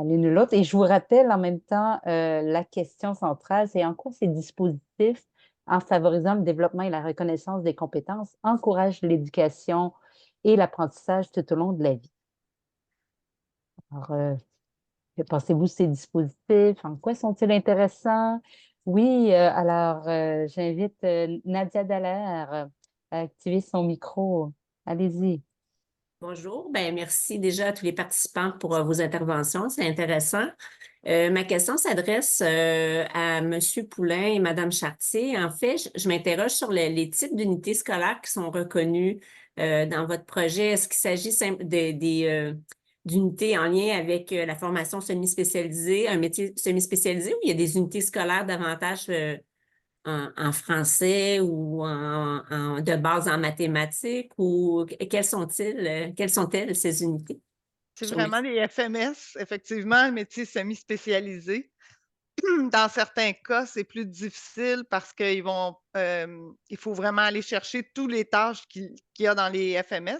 l'une ou l'autre? Et je vous rappelle en même temps la question centrale, c'est en quoi ces dispositifs, en favorisant le développement et la reconnaissance des compétences, encouragent l'éducation et l'apprentissage tout au long de la vie. Alors, que pensez-vous de ces dispositifs? En quoi sont-ils intéressants? Oui, alors j'invite Nadia Dallaire à activer son micro. Allez-y. Bonjour, merci déjà à tous les participants pour vos interventions, c'est intéressant. Ma question s'adresse à M. Poulain et Mme Chartier. En fait, je m'interroge sur les types d'unités scolaires qui sont reconnues dans votre projet. Est-ce qu'il s'agit d'unités en lien avec la formation semi-spécialisée, un métier semi-spécialisé, ou il y a des unités scolaires davantage en français ou de base en mathématiques, ou quelles sont-elles, ces unités? C'est vraiment les FMS, effectivement, un métier semi-spécialisé. Dans certains cas, c'est plus difficile parce qu'il faut vraiment aller chercher toutes les tâches qu'il y a dans les FMS.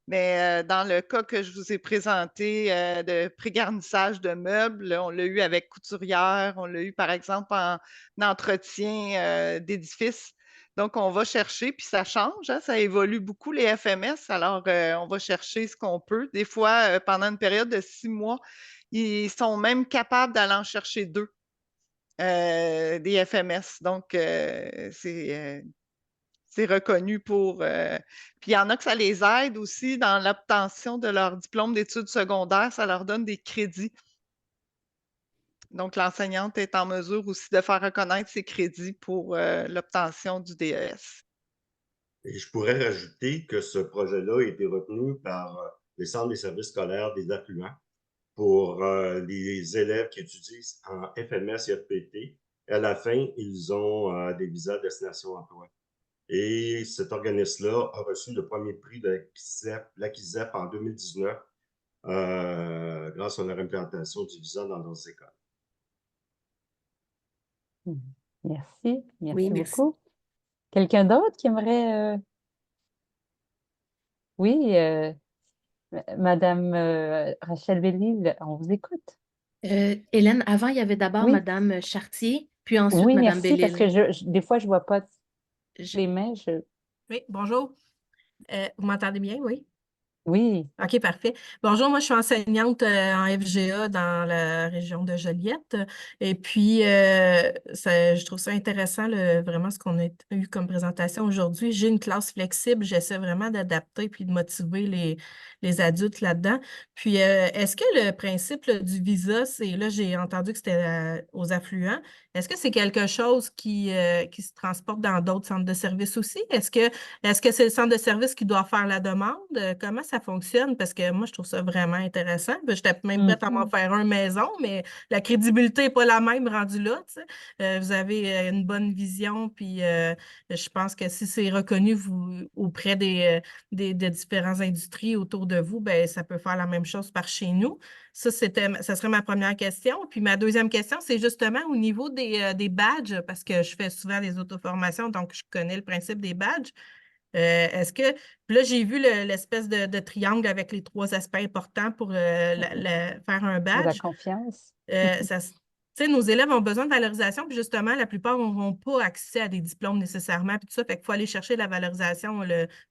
Mais dans le cas que je vous ai présenté de pré-garnissage de meubles, on l'a eu avec couturière, on l'a eu par exemple en entretien d'édifices. Donc, on va chercher, puis ça change, hein, ça évolue beaucoup les FMS. Alors, on va chercher ce qu'on peut. Des fois, pendant une période de 6 mois, ils sont même capables d'aller en chercher 2 des FMS. Donc, c'est reconnu pour... Puis il y en a que ça les aide aussi dans l'obtention de leur diplôme d'études secondaires. Ça leur donne des crédits. Donc, l'enseignante est en mesure aussi de faire reconnaître ses crédits pour l'obtention du DES. Et je pourrais rajouter que ce projet-là a été retenu par les centres des services scolaires des affluents pour les élèves qui étudient en FMS et FPT. À la fin, ils ont des visas destination emploi. Et cet organisme-là a reçu le premier prix de l'ACISEP en 2019 grâce à leur implantation du visa dans leurs écoles. Merci, Oui, merci beaucoup. Quelqu'un d'autre qui aimerait... Oui, Madame Rachel Bellil, on vous écoute. Hélène, avant, il y avait d'abord Oui. Madame Chartier, puis ensuite Oui, Madame merci, parce Bellil. que des fois, je ne vois pas les mains. Oui, bonjour. Vous m'entendez bien, oui? Oui. OK, parfait. Bonjour, moi, je suis enseignante en FGA dans la région de Joliette. Et puis, je trouve ça intéressant, vraiment, ce qu'on a eu comme présentation aujourd'hui. J'ai une classe flexible. J'essaie vraiment d'adapter puis de motiver les adultes là-dedans. Puis, est-ce que le principe là, du visa, là, j'ai entendu que c'était aux affluents. Est-ce que c'est quelque chose qui se transporte dans d'autres centres de services aussi? Est-ce que c'est le centre de service qui doit faire la demande? Comment ça ça fonctionne parce que moi, je trouve ça vraiment intéressant. Ben, j'étais même prête à m'en faire un maison, mais la crédibilité n'est pas la même rendue là. Tu sais. Vous avez une bonne vision, puis je pense que si c'est reconnu auprès des différentes industries autour de vous, ben, ça peut faire la même chose par chez nous. Ça serait ma première question. Puis ma deuxième question, c'est justement au niveau des badges, parce que je fais souvent des auto-formations, donc je connais le principe des badges. Est-ce que, puis là, j'ai vu l'espèce de triangle avec les 3 aspects importants pour faire un De la badge. confiance. Tu sais, nos élèves ont besoin de valorisation, puis justement, la plupart n'auront pas accès à des diplômes nécessairement, puis tout ça, fait qu'il faut aller chercher la valorisation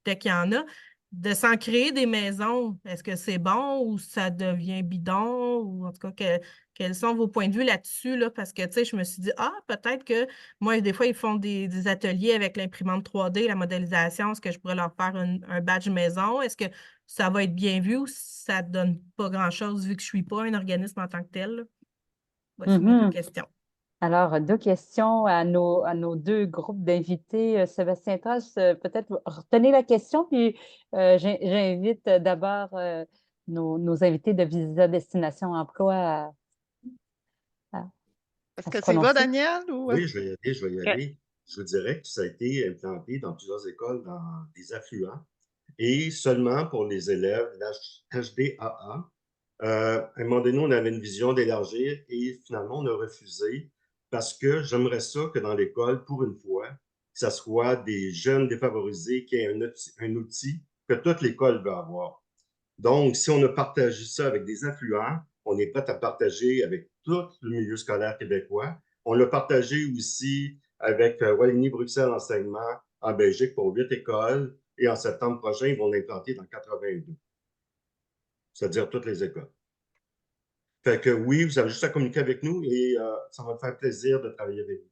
dès qu'il y en a. De s'en créer des maisons, est-ce que c'est bon ou ça devient bidon? Ou en tout cas, quels sont vos points de vue là-dessus? Là? Parce que, tu sais, je me suis dit, peut-être que moi, des fois, ils font des ateliers avec l'imprimante 3D, la modélisation. Est-ce que je pourrais leur faire un badge maison? Est-ce que ça va être bien vu ou ça ne donne pas grand-chose vu que je ne suis pas un organisme en tant que tel? Là? Voici mes 2 questions. Alors, 2 questions à nos 2 groupes d'invités. Sébastien Trache, peut-être retenez la question, puis j'invite d'abord nos invités de Visa Destination Emploi Est-ce à que se tu y vas, prononcer. Daniel? Ou... Oui, je vais y aller. Je vous dirais que ça a été implanté dans plusieurs écoles dans des affluents et seulement pour les élèves HDAA. À un moment donné, on avait une vision d'élargir et finalement, on a refusé parce que j'aimerais ça que dans l'école, pour une fois, que ce soit des jeunes défavorisés qui aient un outil que toute l'école veut avoir. Donc, si on a partagé ça avec des influents, on est prêt à partager avec tout le milieu scolaire québécois. On l'a partagé aussi avec Wallonie-Bruxelles Enseignement en Belgique pour 8 écoles et en septembre prochain, ils vont l'implanter dans 82, c'est-à-dire toutes les écoles. Fait que oui, vous avez juste à communiquer avec nous et ça va me faire plaisir de travailler avec vous.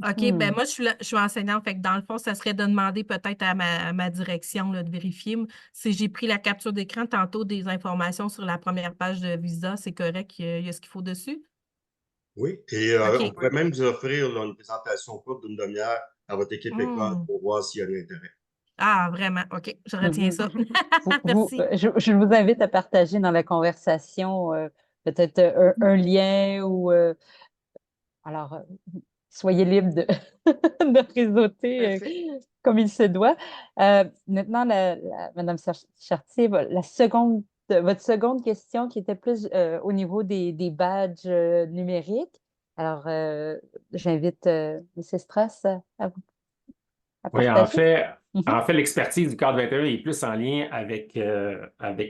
OK, ben moi, je suis enseignante. Fait que dans le fond, ça serait de demander peut-être à ma direction là, de vérifier. Si j'ai pris la capture d'écran tantôt des informations sur la première page de Visa, c'est correct, il y a ce qu'il faut dessus? Oui, et OK. on pourrait même vous offrir là, une présentation courte d'une demi-heure à votre équipe école pour voir s'il y a de l'intérêt. Ah, vraiment. OK, je retiens ça. Merci. Merci. Je vous invite à partager dans la conversation peut-être un lien ou alors soyez libre de réseauter comme il se doit. Maintenant, Madame Chartier, votre seconde question qui était plus au niveau des badges numériques. Alors, j'invite M. Strass à vous. Oui, en fait, l'expertise du cadre 21 est plus en lien avec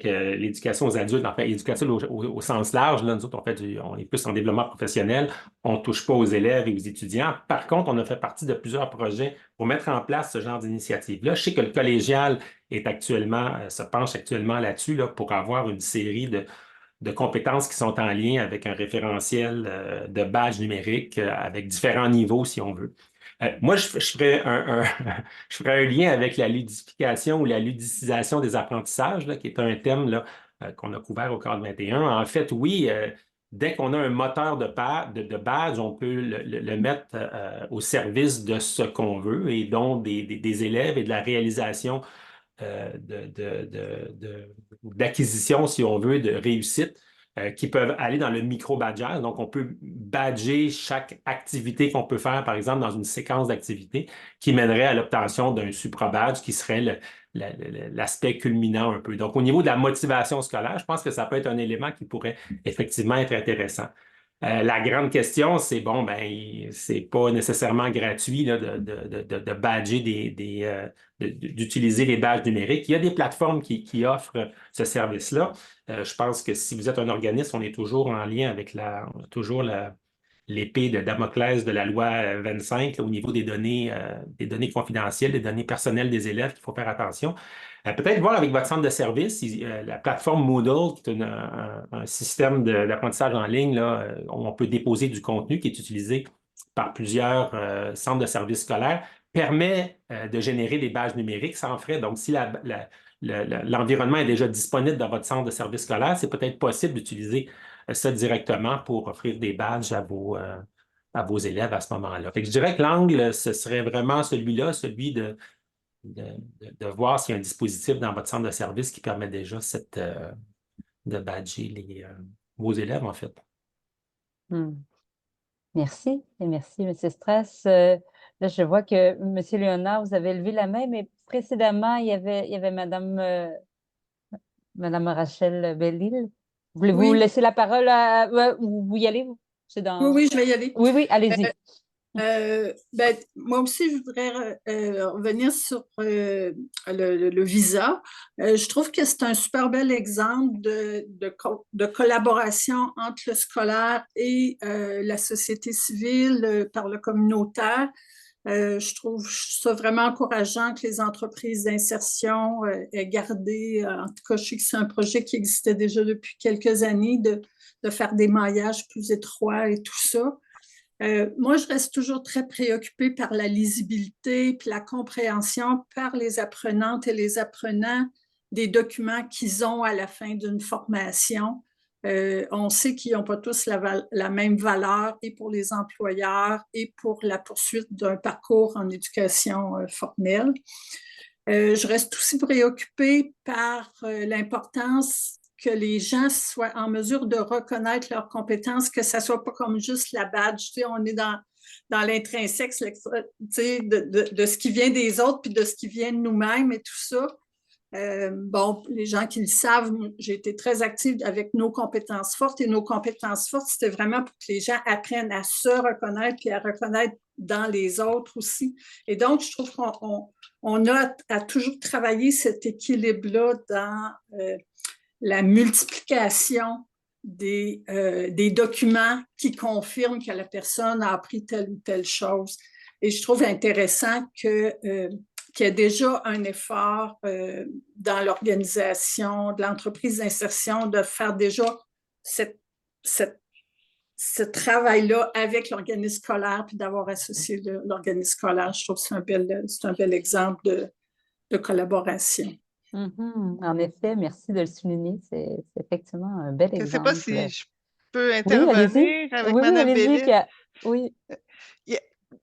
l'éducation aux adultes, en fait, l'éducation au sens large. Là, nous autres, on est plus en développement professionnel. On ne touche pas aux élèves et aux étudiants. Par contre, on a fait partie de plusieurs projets pour mettre en place ce genre d'initiative-là. Je sais que le collégial se penche actuellement là-dessus là, pour avoir une série de compétences qui sont en lien avec un référentiel de badge numérique avec différents niveaux, si on veut. Moi, je ferais je ferais un lien avec la ludification ou la ludicisation des apprentissages, là, qui est un thème là, qu'on a couvert au cadre 21. En fait, oui, dès qu'on a un moteur de badge, on peut le mettre au service de ce qu'on veut et donc des élèves et de la réalisation d'acquisition, si on veut, de réussite qui peuvent aller dans le micro-badgage. Donc, on peut badger chaque activité qu'on peut faire, par exemple, dans une séquence d'activités qui mènerait à l'obtention d'un supra-badge qui serait l'aspect culminant un peu. Donc, au niveau de la motivation scolaire, je pense que ça peut être un élément qui pourrait effectivement être intéressant. La grande question, c'est bon, ben, c'est pas nécessairement gratuit là, de badger d'utiliser les badges numériques. Il y a des plateformes qui offrent ce service-là. Je pense que si vous êtes un organisme, on est toujours en lien avec l'épée de Damoclès de la loi 25 là, au niveau des données confidentielles, des données personnelles des élèves qu'il faut faire attention. Peut-être voir avec votre centre de service, la plateforme Moodle, qui est un système d'apprentissage en ligne, là, où on peut déposer du contenu qui est utilisé par plusieurs centres de services scolaires, permet de générer des badges numériques sans frais. Donc, si l'environnement est déjà disponible dans votre centre de service scolaire, c'est peut-être possible d'utiliser ça directement pour offrir des badges à vos élèves à ce moment-là. Fait que je dirais que l'angle, ce serait vraiment celui-là, celui de voir s'il y a un dispositif dans votre centre de service qui permet déjà de badger vos élèves, en fait. Hmm. Merci, et merci, M. Strauss. Là, je vois que M. Léonard, vous avez levé la main, mais précédemment, il y avait Madame Rachel Bellil. Voulez-vous Oui, laisser la parole à... ouais, ou vous y allez? C'est oui, dans... oui, je vais y aller. Oui, allez-y. Moi aussi, je voudrais revenir sur le visa. Je trouve que c'est un super bel exemple de collaboration entre le scolaire et la société civile par le communautaire. Je trouve ça vraiment encourageant que les entreprises d'insertion aient gardé, en tout cas, je sais que c'est un projet qui existait déjà depuis quelques années, de faire des maillages plus étroits et tout ça. Moi, je reste toujours très préoccupée par la lisibilité puis la compréhension par les apprenantes et les apprenants des documents qu'ils ont à la fin d'une formation. On sait qu'ils n'ont pas tous la même valeur et pour les employeurs et pour la poursuite d'un parcours en éducation formelle. Je reste aussi préoccupée par l'importance que les gens soient en mesure de reconnaître leurs compétences, que ça ne soit pas comme juste la badge. Tu sais, on est dans l'intrinsèque, tu sais, de ce qui vient des autres puis de ce qui vient de nous-mêmes et tout ça. Bon, les gens qui le savent, j'ai été très active avec nos compétences fortes et nos compétences fortes, c'était vraiment pour que les gens apprennent à se reconnaître puis à reconnaître dans les autres aussi. Et donc, je trouve qu'on a à toujours travailler cet équilibre-là dans la multiplication des documents qui confirment que la personne a appris telle ou telle chose. Et je trouve intéressant qu'il y a déjà un effort dans l'organisation de l'entreprise d'insertion de faire déjà ce travail-là avec l'organisme scolaire puis d'avoir associé l'organisme scolaire. Je trouve que c'est un bel exemple de collaboration. En effet, merci de le souligner. C'est effectivement un bel Je ne sais exemple. pas si je peux Oui, intervenir allez-y. avec Oui, Mme allez-y. Bellil. Oui.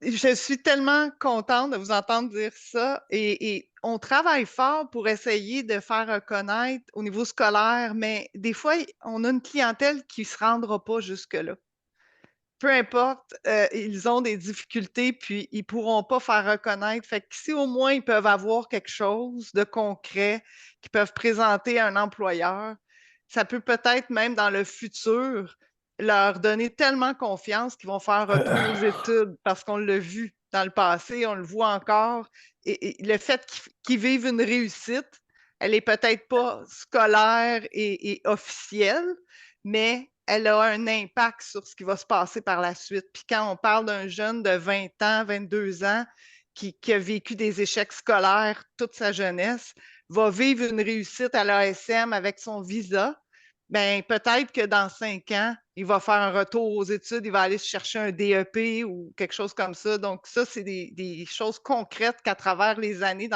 Je suis tellement contente de vous entendre dire ça et on travaille fort pour essayer de faire reconnaître au niveau scolaire, mais des fois, on a une clientèle qui ne se rendra pas jusque-là. Peu importe, ils ont des difficultés, puis ils ne pourront pas faire reconnaître. Fait que si au moins ils peuvent avoir quelque chose de concret qu'ils peuvent présenter à un employeur, ça peut peut-être même dans le futur leur donner tellement confiance qu'ils vont faire retour aux études parce qu'on l'a vu dans le passé, on le voit encore. Et le fait qu'ils vivent une réussite, elle n'est peut-être pas scolaire et officielle, mais elle a un impact sur ce qui va se passer par la suite. Puis quand on parle d'un jeune de 20 ans, 22 ans, qui a vécu des échecs scolaires toute sa jeunesse, va vivre une réussite à l'ASM avec son visa, ben peut-être que dans 5 ans, il va faire un retour aux études, il va aller se chercher un DEP ou quelque chose comme ça. Donc ça, c'est des choses concrètes qu'à travers les années,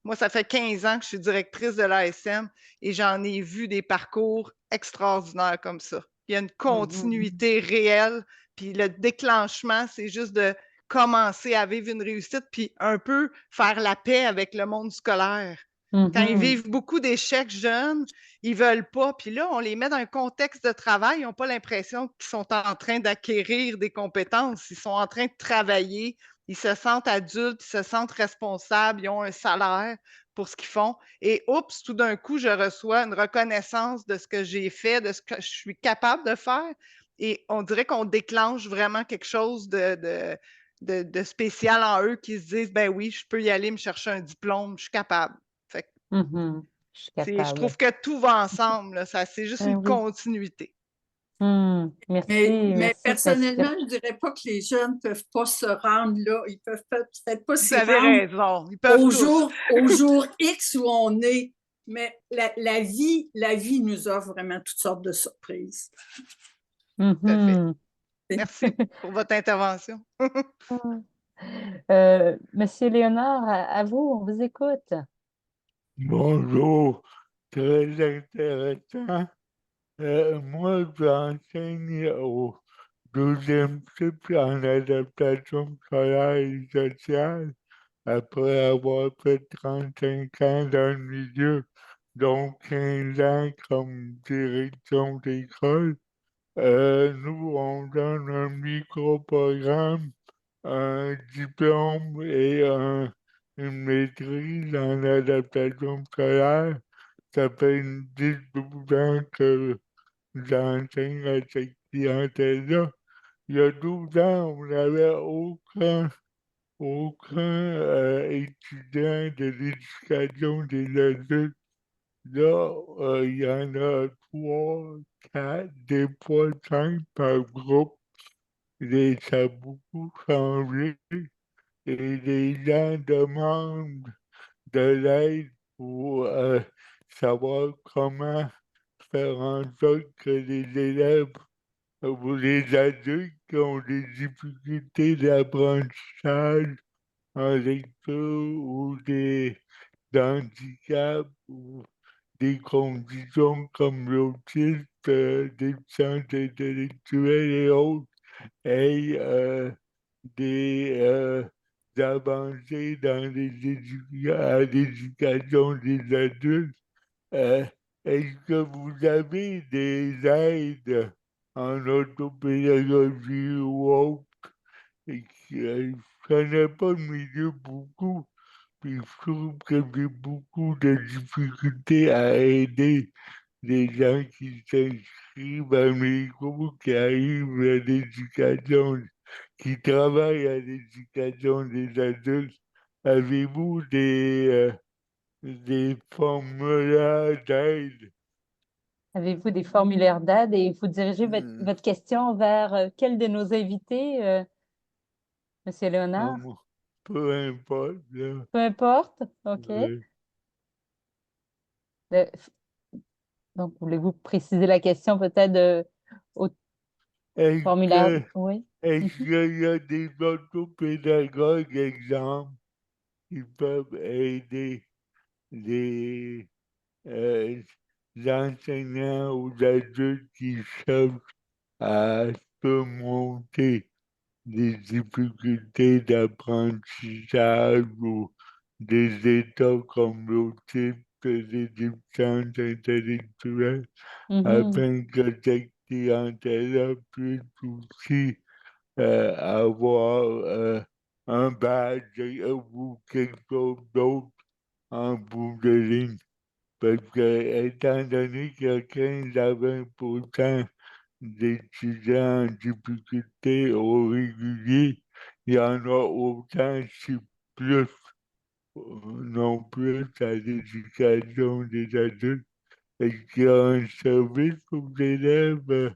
moi, ça fait 15 ans que je suis directrice de l'ASM et j'en ai vu des parcours extraordinaires comme ça. Il y a une continuité réelle, puis le déclenchement, c'est juste de commencer à vivre une réussite, puis un peu faire la paix avec le monde scolaire. Quand ils vivent beaucoup d'échecs jeunes, ils ne veulent pas. Puis là, on les met dans un contexte de travail. Ils n'ont pas l'impression qu'ils sont en train d'acquérir des compétences. Ils sont en train de travailler. Ils se sentent adultes, ils se sentent responsables, ils ont un salaire pour ce qu'ils font. Et oups, tout d'un coup, je reçois une reconnaissance de ce que j'ai fait, de ce que je suis capable de faire. Et on dirait qu'on déclenche vraiment quelque chose de spécial en eux qui se disent, ben oui, je peux y aller me chercher un diplôme, je suis capable. Fait que Je suis je trouve capable. que tout va ensemble, là. C'est juste une Oui. continuité. Merci, Mais merci. personnellement, je ne dirais pas que les jeunes ne peuvent pas se rendre là. Ils ne peuvent peut-être pas Vous s'y avez rendre raison. Ils peuvent au jour X où on est. Mais la vie nous offre vraiment toutes sortes de surprises. Tout à fait. Merci pour votre intervention. Monsieur Léonard, à vous, on vous écoute. Bonjour, très intéressant. Moi, j'enseigne au 12e cycle en adaptation scolaire et sociale. après avoir fait 35 ans dans le milieu, dont 15 ans comme direction d'école. Nous, on donne un micro-programme, un diplôme et une maîtrise en adaptation scolaire. Ça fait 10-12 ans que j'enseigne à cette clientèle-là. Il y a 12 ans, on n'avait aucun étudiant de l'éducation des adultes. Là, il y en a 3, 4, des fois 5 par groupe. Et ça a beaucoup changé. Et les gens demandent de l'aide pour savoir comment faire en sorte que les élèves ou les adultes qui ont des difficultés d'apprentissage en lecture ou des handicaps ou des conditions comme l'autisme, déficience intellectuelle et autres aient des avancées dans à l'éducation des adultes. Euh, Est-ce que vous avez des aides en orthopédagogie ou autre? Je connais pas le milieu beaucoup, puis je trouve que j'ai beaucoup de difficultés à aider les gens qui s'inscrivent à mes cours, qui arrivent à l'éducation, qui travaillent à l'éducation des adultes. Avez-vous des formulaires d'aide? Avez-vous des formulaires d'aide et vous dirigez votre question vers quel de nos invités, Monsieur Léonard? Peu importe, là. Peu importe, OK. Oui. Euh, Donc, voulez-vous préciser la question peut-être au formulaire? Oui. Est-ce qu'il y a des orthopédagogues, exemple, qui peuvent aider les enseignants ou adultes qui cherchent à surmonter des difficultés d'apprentissage ou des états comme l'autisme, des déficiences intellectuelles, afin que cette clientèle puisse aussi avoir un badge ou quelque chose d'autre en bout de ligne. Parce que, étant donné qu'il y a 15 à 20% d'étudiants en difficulté au régulier, il y en a autant, si plus, non plus, à l'éducation des adultes. Est-ce qu'il y a un service aux élèves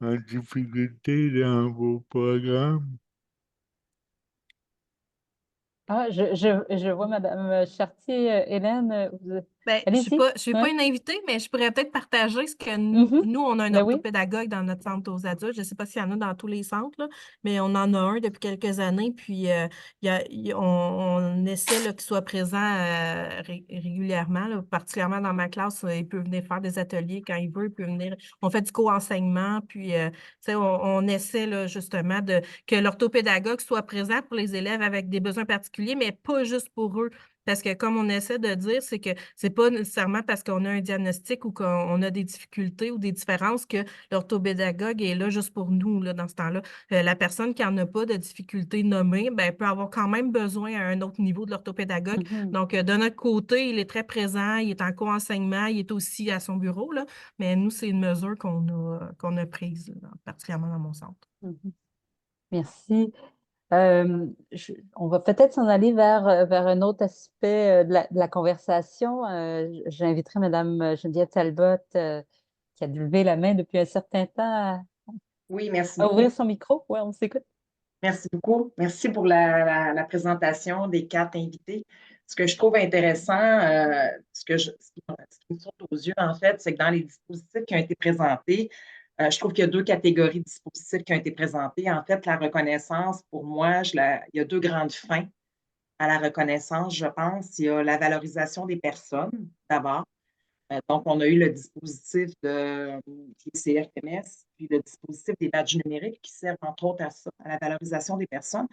en difficulté dans vos programmes? Ah, je vois Madame Chartier, Hélène. Ben, je suis Allez-y. pas une invitée, mais je pourrais peut-être partager ce que nous, on a un Ben oui. orthopédagogue dans notre centre aux adultes. Je ne sais pas s'il y en a dans tous les centres, là, mais on en a un depuis quelques années. Puis, on essaie qu'il soit présent régulièrement, là, particulièrement dans ma classe. Il peut venir faire des ateliers quand il veut. Il peut venir. On fait du co-enseignement. Puis, tu sais, on essaie là, justement que l'orthopédagogue soit présent pour les élèves avec des besoins particuliers, mais pas juste pour eux. Parce que comme on essaie de dire, c'est que c'est pas nécessairement parce qu'on a un diagnostic ou qu'on a des difficultés ou des différences que l'orthopédagogue est là juste pour nous là, dans ce temps-là. La personne qui n'en a pas de difficultés nommées, ben, peut avoir quand même besoin à un autre niveau de l'orthopédagogue. Donc, de notre côté, il est très présent, il est en co-enseignement, il est aussi à son bureau, là, mais nous, c'est une mesure qu'on a prise, là, particulièrement dans mon centre. Merci. On va peut-être s'en aller vers un autre aspect de la conversation. J'inviterai Mme Geneviève Talbot, qui a levé la main depuis un certain temps, Oui, merci à ouvrir beaucoup. son micro. Oui, on s'écoute. Merci beaucoup. Merci pour la présentation des 4 invités. Ce que je trouve intéressant, ce qui me saute aux yeux, en fait, c'est que dans les dispositifs qui ont été présentés, je trouve qu'il y a 2 catégories de dispositifs qui ont été présentés. En fait, la reconnaissance, pour moi, il y a 2 grandes fins à la reconnaissance, je pense. Il y a la valorisation des personnes, d'abord. Donc, on a eu le dispositif qui est CRMS, puis le dispositif des badges numériques qui servent entre autres à ça, à la valorisation des personnes.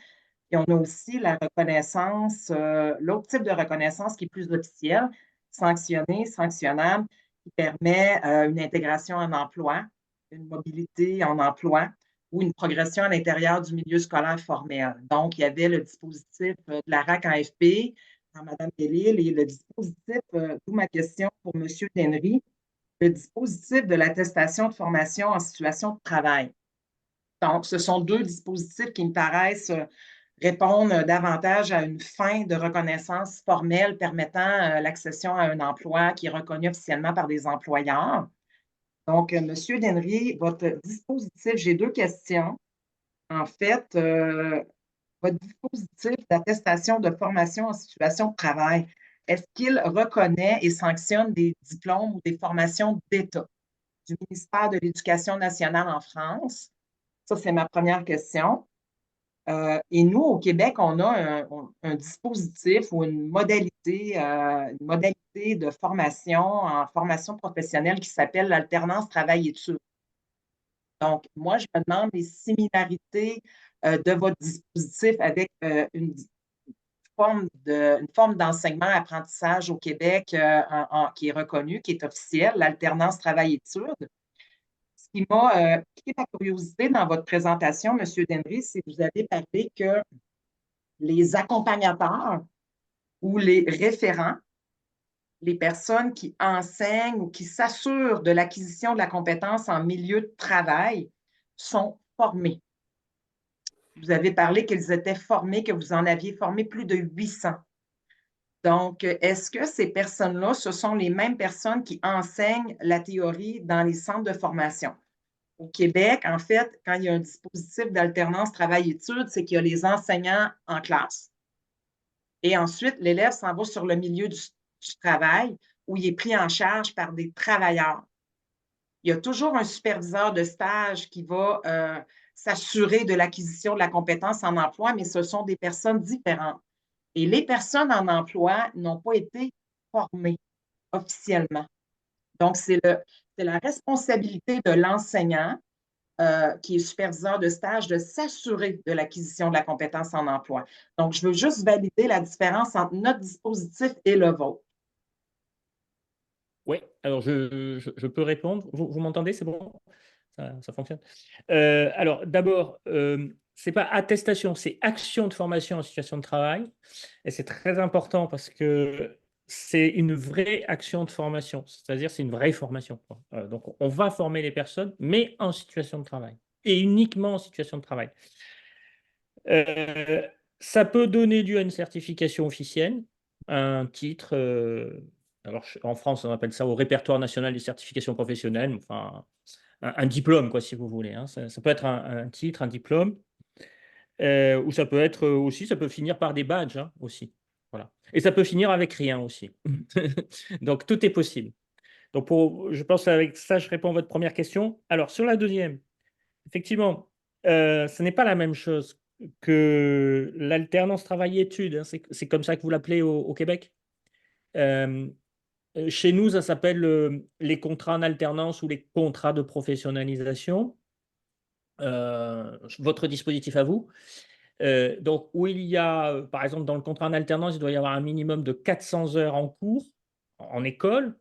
Puis on a aussi la reconnaissance, l'autre type de reconnaissance qui est plus officielle, sanctionnée, sanctionnable, qui permet une intégration en emploi, une mobilité en emploi ou une progression à l'intérieur du milieu scolaire formel. Donc, il y avait le dispositif de la RAC en FP, par Mme Bellil, et le dispositif, d'où ma question pour M. Dennery, le dispositif de l'attestation de formation en situation de travail. Donc, ce sont deux dispositifs qui me paraissent répondre davantage à une fin de reconnaissance formelle permettant l'accession à un emploi qui est reconnu officiellement par des employeurs. Donc, M. Dennery, votre dispositif, j'ai deux questions. En fait, votre dispositif d'attestation de formation en situation de travail, est-ce qu'il reconnaît et sanctionne des diplômes ou des formations d'État du ministère de l'Éducation nationale en France? Ça, c'est ma première question. Et nous, au Québec, on a un dispositif ou une modalité de formation en formation professionnelle qui s'appelle l'alternance travail-études. Donc, moi, je me demande les similarités de votre dispositif avec une forme d'enseignement-apprentissage au Québec qui est reconnue, qui est officielle, l'alternance travail-études. Ce qui m'a piqué ma curiosité dans votre présentation, M. Dennery, c'est que vous avez parlé que les accompagnateurs ou les référents, les personnes qui enseignent ou qui s'assurent de l'acquisition de la compétence en milieu de travail sont formés. Vous avez parlé qu'ils étaient formés, que vous en aviez formé plus de 800. Donc, est-ce que ces personnes-là, ce sont les mêmes personnes qui enseignent la théorie dans les centres de formation? Au Québec, en fait, quand il y a un dispositif d'alternance travail-études, c'est qu'il y a les enseignants en classe. Et ensuite, l'élève s'en va sur le milieu du travail où il est pris en charge par des travailleurs. Il y a toujours un superviseur de stage qui va s'assurer de l'acquisition de la compétence en emploi, mais ce sont des personnes différentes. Et les personnes en emploi n'ont pas été formées officiellement. Donc, c'est la responsabilité de l'enseignant qui est superviseur de stage de s'assurer de l'acquisition de la compétence en emploi. Donc, je veux juste valider la différence entre notre dispositif et le vôtre. Oui, alors je peux répondre. Vous m'entendez, c'est bon? Ça fonctionne. Alors, d'abord, ce n'est pas attestation, c'est action de formation en situation de travail. Et c'est très important parce que c'est une vraie action de formation, c'est-à-dire c'est une vraie formation. Donc, on va former les personnes, mais en situation de travail, et uniquement en situation de travail. Ça peut donner lieu à une certification officielle, un titre. Alors, en France, on appelle ça au répertoire national des certifications professionnelles, enfin, un diplôme, quoi, si vous voulez. Hein. Ça peut être un titre, un diplôme, ou ça peut être aussi, ça peut finir par des badges hein, aussi. Voilà. Et ça peut finir avec rien aussi. Donc, tout est possible. Donc, je pense qu'avec ça, je réponds à votre première question. Alors, sur la deuxième, effectivement, ce n'est pas la même chose que l'alternance travail-études. Hein. C'est comme ça que vous l'appelez au Québec. Chez nous, ça s'appelle les contrats en alternance ou les contrats de professionnalisation. Votre dispositif à vous. Donc, où il y a, par exemple, dans le contrat en alternance, il doit y avoir un minimum de 400 heures en cours, en école,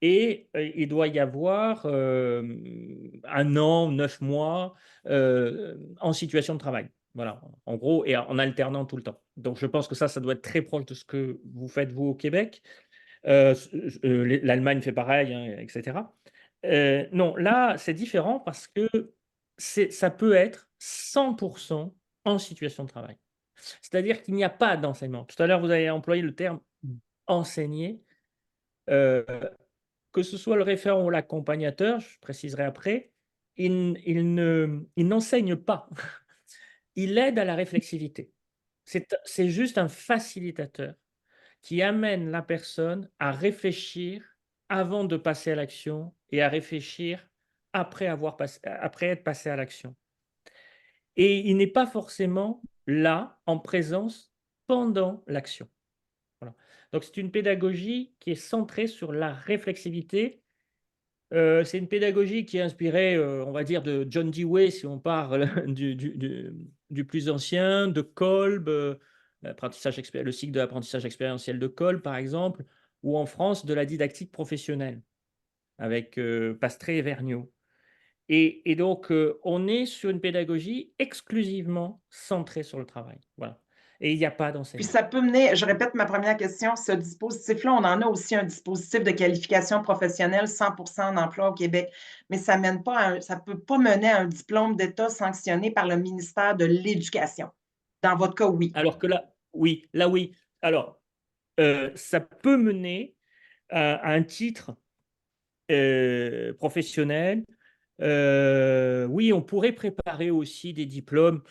et il doit y avoir 1 an, 9 mois en situation de travail. Voilà, en gros, et en alternant tout le temps. Donc, je pense que ça doit être très proche de ce que vous faites, vous, au Québec. L'Allemagne fait pareil, hein, etc. Non, là, c'est différent parce que ça peut être 100% en situation de travail. C'est-à-dire qu'il n'y a pas d'enseignement. Tout à l'heure, vous avez employé le terme enseigner. Que ce soit le référent ou l'accompagnateur, je préciserai après, il n'enseigne pas. Il aide à la réflexivité. C'est juste un facilitateur qui amène la personne à réfléchir avant de passer à l'action et à réfléchir après être passé à l'action. Et il n'est pas forcément là, en présence, pendant l'action. Voilà. Donc, c'est une pédagogie qui est centrée sur la réflexivité C'est une pédagogie qui est inspirée, on va dire, de John Dewey, si on parle du plus ancien, de Kolb, le cycle de l'apprentissage expérientiel de Kolb, par exemple, ou en France, de la didactique professionnelle, avec Pastré et Vergniaud. Et donc, on est sur une pédagogie exclusivement centrée sur le travail. Voilà. Et il n'y a pas Puis d'enseignant. ça peut mener, je répète ma première question, ce dispositif-là, on en a aussi un dispositif de qualification professionnelle 100% en emploi au Québec, mais ça ne peut pas mener à un diplôme d'État sanctionné par le ministère de l'Éducation. Dans votre cas, oui. Alors que là, oui, oui. Alors, ça peut mener à un titre professionnel. Oui, on pourrait préparer aussi des diplômes.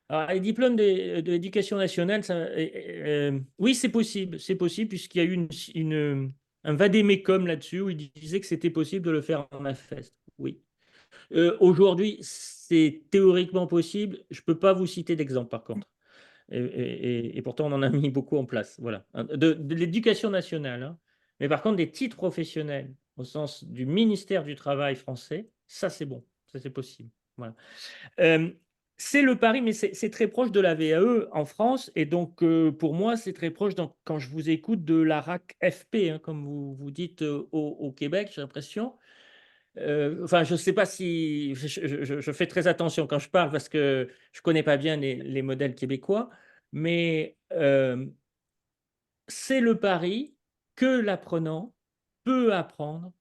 Alors, les diplômes de l'éducation nationale, oui, c'est possible, puisqu'il y a eu un vade-mecum là-dessus où il disait que c'était possible de le faire en AFEST. Oui. Aujourd'hui, c'est théoriquement possible. Je ne peux pas vous citer d'exemple, par contre. Et pourtant, on en a mis beaucoup en place. Voilà. De l'éducation nationale. Hein. Mais par contre, des titres professionnels au sens du ministère du Travail français, ça, c'est bon. Ça, c'est possible. Voilà. C'est le pari, mais c'est très proche de la VAE en France. Et donc, pour moi, c'est très proche, quand je vous écoute, de la RAC FP, hein, comme vous dites au Québec, j'ai l'impression. Enfin, je ne sais pas si... Je fais très attention quand je parle parce que je ne connais pas bien les modèles québécois, mais c'est le pari que l'apprenant peut apprendre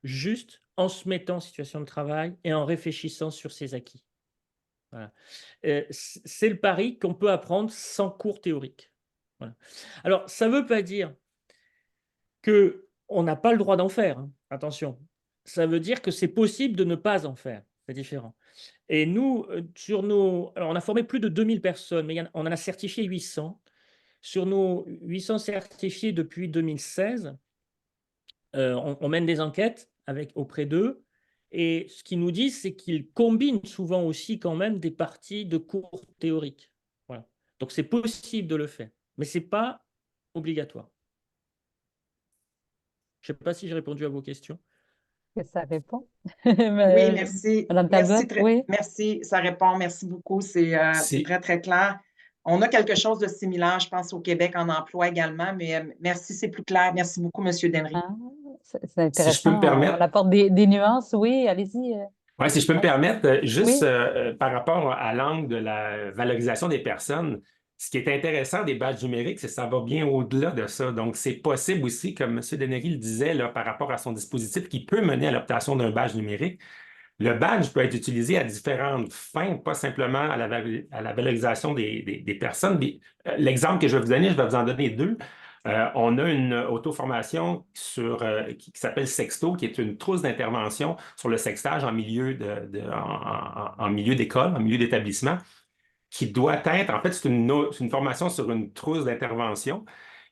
juste en se mettant en situation de travail et en réfléchissant sur ses acquis. Voilà. C'est le pari qu'on peut apprendre sans cours théorique. Voilà. Alors, ça ne veut pas dire qu'on n'a pas le droit d'en faire, hein. Attention. Ça veut dire que c'est possible de ne pas en faire. C'est différent. Et nous, alors on a formé plus de 2000 personnes, mais on en a certifié 800. Sur nos 800 certifiés depuis 2016, on mène des enquêtes auprès d'eux. Et ce qu'ils nous disent, c'est qu'ils combinent souvent aussi quand même des parties de cours théoriques. Voilà. Donc, c'est possible de le faire, mais ce n'est pas obligatoire. Je ne sais pas si j'ai répondu à vos questions. Que ça répond. Oui, merci. Madame Talbot, oui. Merci, ça répond. Merci beaucoup. C'est très, très clair. On a quelque chose de similaire, je pense, au Québec en emploi également, mais merci, c'est plus clair. Merci beaucoup, M. Denry. Ah, c'est intéressant. Si je peux me permettre. On apporte des nuances. Oui, allez-y. Oui, si je peux me permettre, juste Oui. par rapport à l'angle de la valorisation des personnes, ce qui est intéressant des badges numériques, c'est que ça va bien au-delà de ça. Donc, c'est possible aussi, comme M. Dennery le disait, là, par rapport à son dispositif, qui peut mener à l'obtention d'un badge numérique. Le badge peut être utilisé à différentes fins, pas simplement à la valorisation des personnes. L'exemple que je vais vous donner, je vais vous en donner deux. On a une auto-formation qui s'appelle Sexto, qui est une trousse d'intervention sur le sextage en milieu en milieu d'école, en milieu d'établissement, qui doit être, en fait, c'est une formation sur une trousse d'intervention.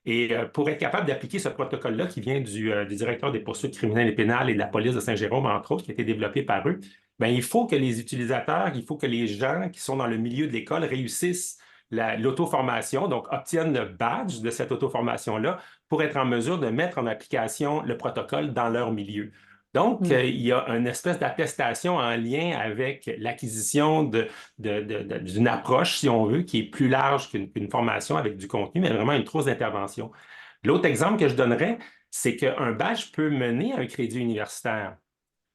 Et pour être capable d'appliquer ce protocole-là qui vient du directeur des poursuites criminelles et pénales et de la police de Saint-Jérôme, entre autres, qui a été développé par eux, bien, il faut que les utilisateurs, il faut que les gens qui sont dans le milieu de l'école réussissent l'auto-formation, donc obtiennent le badge de cette auto-formation-là pour être en mesure de mettre en application le protocole dans leur milieu. Donc, il y a une espèce d'attestation en lien avec l'acquisition d'une approche, si on veut, qui est plus large qu'une formation avec du contenu, mais vraiment une trousse d'intervention. L'autre exemple que je donnerais, c'est qu'un badge peut mener à un crédit universitaire.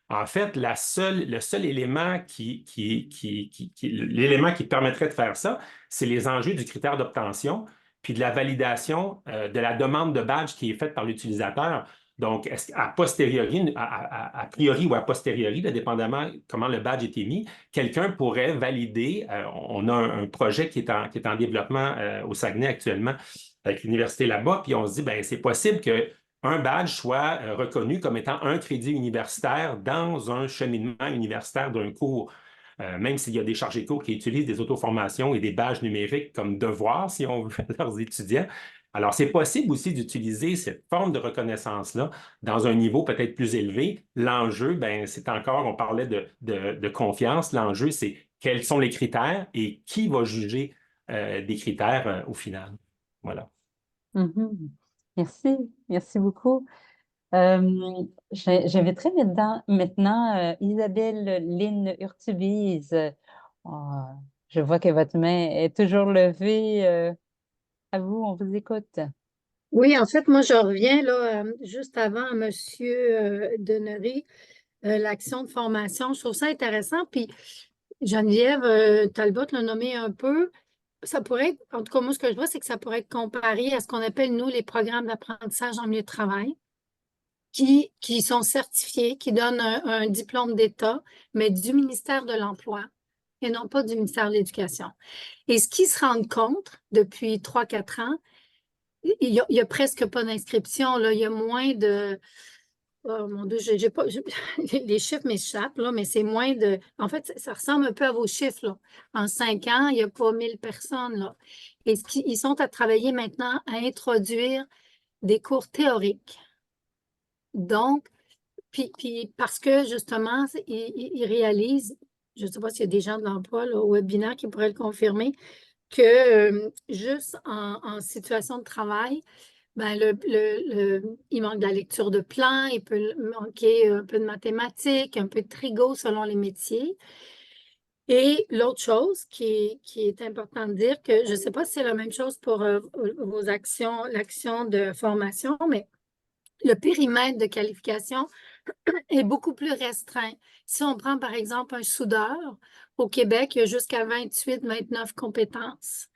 En fait, le seul élément l'élément qui permettrait de faire ça, c'est les enjeux du critère d'obtention, puis de la validation de la demande de badge qui est faite par l'utilisateur. Donc, a priori ou a posteriori, là, dépendamment comment le badge est émis, quelqu'un pourrait valider. On a un projet qui est en développement au Saguenay actuellement avec l'université là-bas, puis on se dit, bien, c'est possible qu'un badge soit reconnu comme étant un crédit universitaire dans un cheminement universitaire d'un cours. Même s'il y a des chargés de cours qui utilisent des auto-formations et des badges numériques comme devoir, si on veut, à leurs étudiants. Alors, c'est possible aussi d'utiliser cette forme de reconnaissance-là dans un niveau peut-être plus élevé. L'enjeu, ben, c'est encore, on parlait de confiance. L'enjeu, c'est quels sont les critères et qui va juger des critères au final. Voilà. Merci beaucoup. J'inviterai maintenant Isabelle Lynn Urtubise. Oh, je vois que votre main est toujours levée. À vous, on vous écoute. Oui, en fait, moi, je reviens là, juste avant à M. Denery, l'action de formation. Je trouve ça intéressant. Puis Geneviève Talbot l'a nommé un peu. Ça pourrait être, en tout cas, moi, ce que je vois, c'est que ça pourrait être comparé à ce qu'on appelle, nous, les programmes d'apprentissage en milieu de travail, qui sont certifiés, qui donnent un diplôme d'État, mais du ministère de l'Emploi et non pas du ministère de l'Éducation. Et ce qu'ils se rendent compte depuis 3-4 ans, il y a presque pas d'inscription, là. Il y a moins de. Oh mon Dieu, j'ai pas, les chiffres m'échappent, là, mais c'est moins de. En fait, ça ressemble un peu à vos chiffres, là. En 5 ans, il n'y a pas 1000 personnes, là. Et ils sont à travailler maintenant à introduire des cours théoriques. Donc, puis parce que justement, ils réalisent, je ne sais pas s'il y a des gens de l'emploi là, au webinaire qui pourraient le confirmer, que juste en situation de travail, ben il manque de la lecture de plan, il peut manquer un peu de mathématiques, un peu de trigo selon les métiers. Et l'autre chose qui est important de dire, que je ne sais pas si c'est la même chose pour vos actions, l'action de formation, mais le périmètre de qualification est beaucoup plus restreint. Si on prend par exemple un soudeur, au Québec, il y a jusqu'à 28-29 compétences.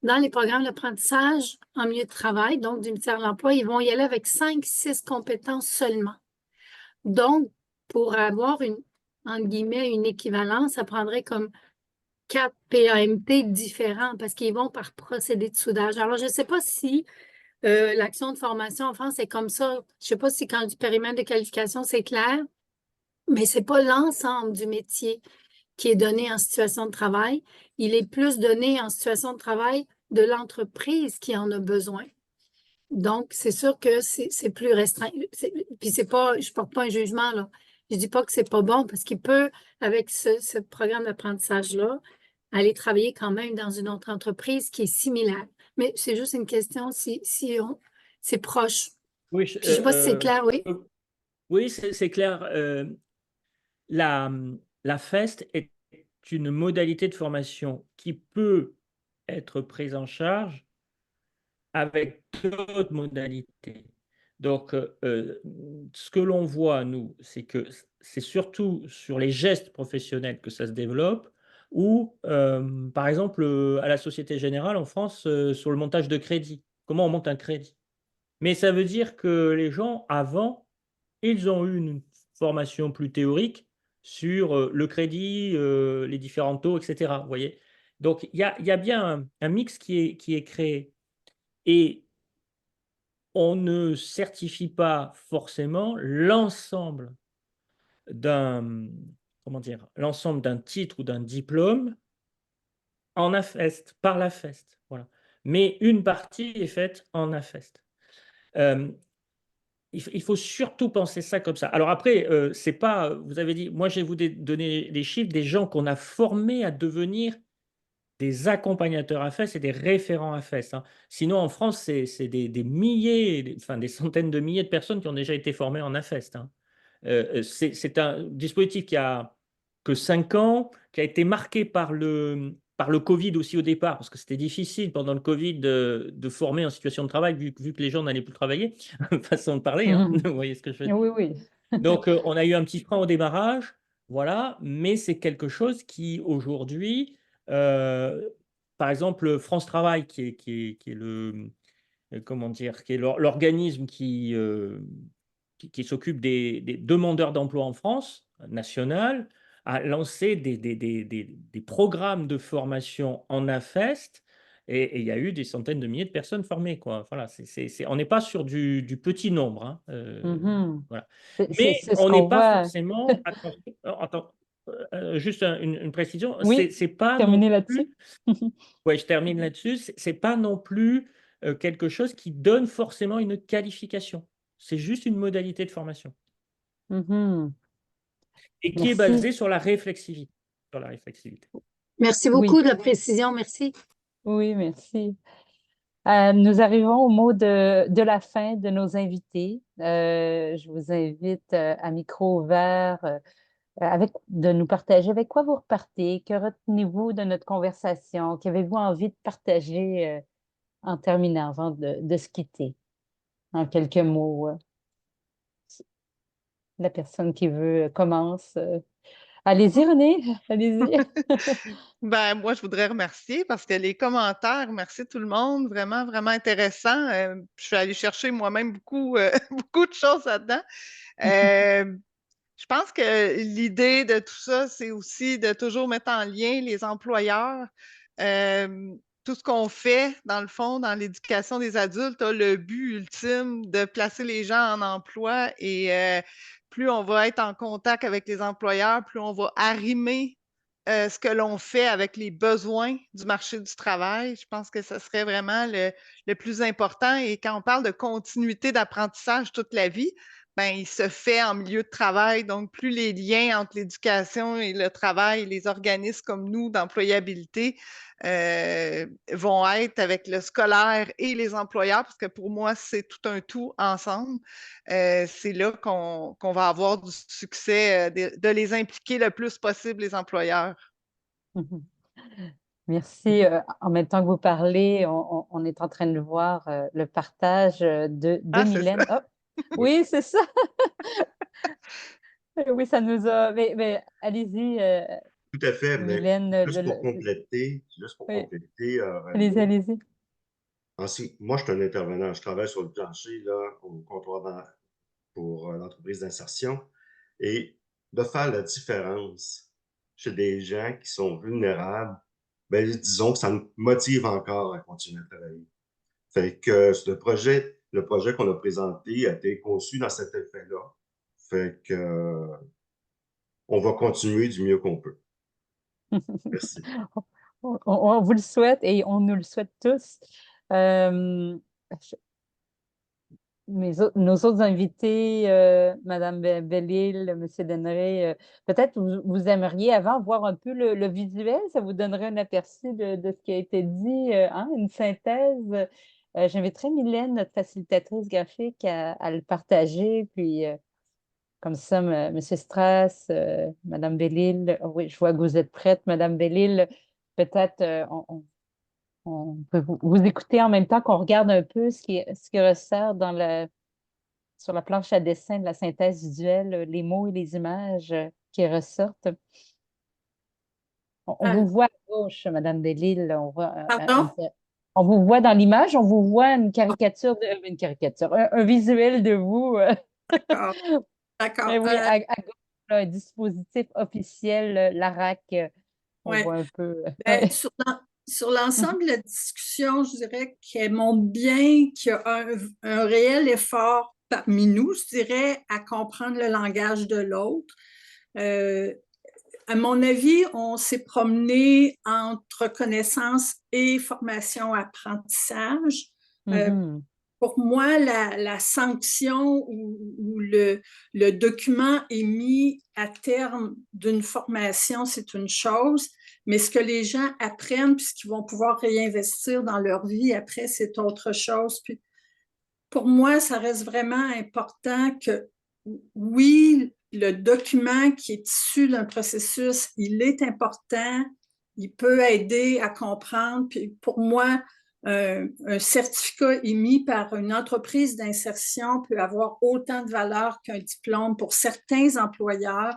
Dans les programmes d'apprentissage en milieu de travail, donc du ministère de l'Emploi, ils vont y aller avec 5-6 compétences seulement. Donc, pour avoir entre guillemets, une équivalence, ça prendrait comme 4 PAMT différents parce qu'ils vont par procédé de soudage. Alors, je ne sais pas si l'action de formation en France est comme ça. Je ne sais pas si quand du périmètre de qualification, c'est clair, mais ce n'est pas l'ensemble du métier qui est donné en situation de travail. Il est plus donné en situation de travail de l'entreprise qui en a besoin. Donc, c'est sûr que c'est plus restreint. Puis c'est pas, je ne porte pas un jugement, là. Je ne dis pas que ce n'est pas bon parce qu'il peut, avec ce programme d'apprentissage-là, aller travailler quand même dans une autre entreprise qui est similaire. Mais c'est juste une question si c'est proche. Oui, Puis, je ne sais pas si c'est clair, oui. Oui, c'est clair. La FEST est une modalité de formation qui peut être prise en charge avec d'autres modalités. Donc, ce que l'on voit, nous, c'est que c'est surtout sur les gestes professionnels que ça se développe, ou, par exemple, à la Société Générale en France, sur le montage de crédit. Comment on monte un crédit? Mais ça veut dire que les gens, avant, ils ont eu une formation plus théorique sur le crédit, les différents taux, etc. Vous voyez? Donc, il y a bien un mix qui est créé. Et on ne certifie pas forcément l'ensemble l'ensemble d'un titre ou d'un diplôme en AFEST, par la FEST. Voilà. Mais une partie est faite en AFEST. Il faut surtout penser ça comme ça. Alors après, c'est pas, vous avez dit, moi je vais vous donner les chiffres des gens qu'on a formés à devenir des accompagnateurs AFEST et des référents AFEST, hein. Sinon, en France, c'est des milliers, enfin des centaines de milliers de personnes qui ont déjà été formées en AFEST, hein. C'est un dispositif qui a que 5 ans, qui a été marqué par le Covid aussi au départ, parce que c'était difficile pendant le Covid de former en situation de travail, vu que les gens n'allaient plus travailler, façon de parler, hein, vous voyez ce que je veux dire. Oui, oui. Donc, on a eu un petit frein au démarrage, voilà, mais c'est quelque chose qui, aujourd'hui, par exemple, France Travail, qui est le, comment dire, qui est l'organisme qui s'occupe des demandeurs d'emploi en France, national, a lancé des programmes de formation en AFEST, et il y a eu des centaines de milliers de personnes formées, quoi. Voilà, on n'est pas sur du petit nombre, hein, voilà. Mais C'est ce on n'est qu'on pas voit. forcément. Attends, juste une précision. Oui, C'est pas non terminer plus. là-dessus. Ouais, je termine là-dessus. C'est pas non plus quelque chose qui donne forcément une qualification. C'est juste une modalité de formation Mhm. et qui est Merci. basée sur la réflexivité. Merci Oui. beaucoup de la précision. Merci. Oui, merci. Nous arrivons au mot de la fin de nos invités. Je vous invite à micro ouvert de nous partager avec quoi vous repartez, que retenez-vous de notre conversation, qu'avez-vous envie de partager en terminant avant de se quitter, en quelques mots. La personne qui veut commence. Allez-y, René, allez-y. Ben, moi, je voudrais remercier parce que les commentaires, merci tout le monde, vraiment, vraiment intéressant. Je suis allée chercher moi-même beaucoup, beaucoup de choses là-dedans. Je pense que l'idée de tout ça, c'est aussi de toujours mettre en lien les employeurs. Tout ce qu'on fait, dans le fond, dans l'éducation des adultes, a le but ultime de placer les gens en emploi et plus on va être en contact avec les employeurs, plus on va arrimer ce que l'on fait avec les besoins du marché du travail. Je pense que ce serait vraiment le plus important. Et quand on parle de continuité d'apprentissage toute la vie, ben, il se fait en milieu de travail. Donc, plus les liens entre l'éducation et le travail, les organismes comme nous d'employabilité vont être avec le scolaire et les employeurs, parce que pour moi, c'est tout un tout ensemble. C'est là qu'on va avoir du succès, de les impliquer le plus possible, les employeurs. Merci. En même temps que vous parlez, on est en train de voir le partage de Ah, c'est Mylène. ça. Oh, oui, c'est ça. Oui, ça nous a. Mais allez-y, Tout à fait, mais Mylène. juste pour compléter, Oui, allez-y, René, allez-y. moi, je suis un intervenant, je travaille sur le plancher là, au comptoir pour l'entreprise d'insertion et de faire la différence chez des gens qui sont vulnérables, ben, disons que ça nous motive encore à continuer à travailler. Fait que le projet qu'on a présenté a été conçu dans cet effet-là. Fait que on va continuer du mieux qu'on peut. Merci. On vous le souhaite et on nous le souhaite tous. Euh, nos autres invités, Madame Bellil, Monsieur Dennery, peut-être vous aimeriez avant voir un peu le visuel, ça vous donnerait un aperçu de ce qui a été dit, hein, une synthèse. J'inviterai Mylène, notre facilitatrice graphique, à le partager, puis comme ça, Monsieur Strass, Madame Bellil, oui, je vois que vous êtes prête, Madame Bellil, peut-être on peut vous écouter en même temps qu'on regarde un peu ce qui ressort sur la planche à dessin de la synthèse visuelle, les mots et les images qui ressortent. On vous voit à gauche, Madame Bellil, on voit Pardon? on vous voit dans l'image, on vous voit une caricature, un visuel de vous. D'accord. D'accord. Oui, à gauche, là, un dispositif officiel, l'ARAC, on Ouais. voit un peu. Ben, sur l'ensemble de la discussion, je dirais qu'elle montre bien qu'il y a un réel effort parmi nous, je dirais, à comprendre le langage de l'autre. À mon avis, on s'est promené entre connaissance et formation-apprentissage. Pour moi, la sanction ou le document émis à terme d'une formation, c'est une chose, mais ce que les gens apprennent puis ce qu'ils vont pouvoir réinvestir dans leur vie après, c'est autre chose. Puis, pour moi, ça reste vraiment important que, oui, le document qui est issu d'un processus, il est important, il peut aider à comprendre. Puis pour moi, un certificat émis par une entreprise d'insertion peut avoir autant de valeur qu'un diplôme pour certains employeurs.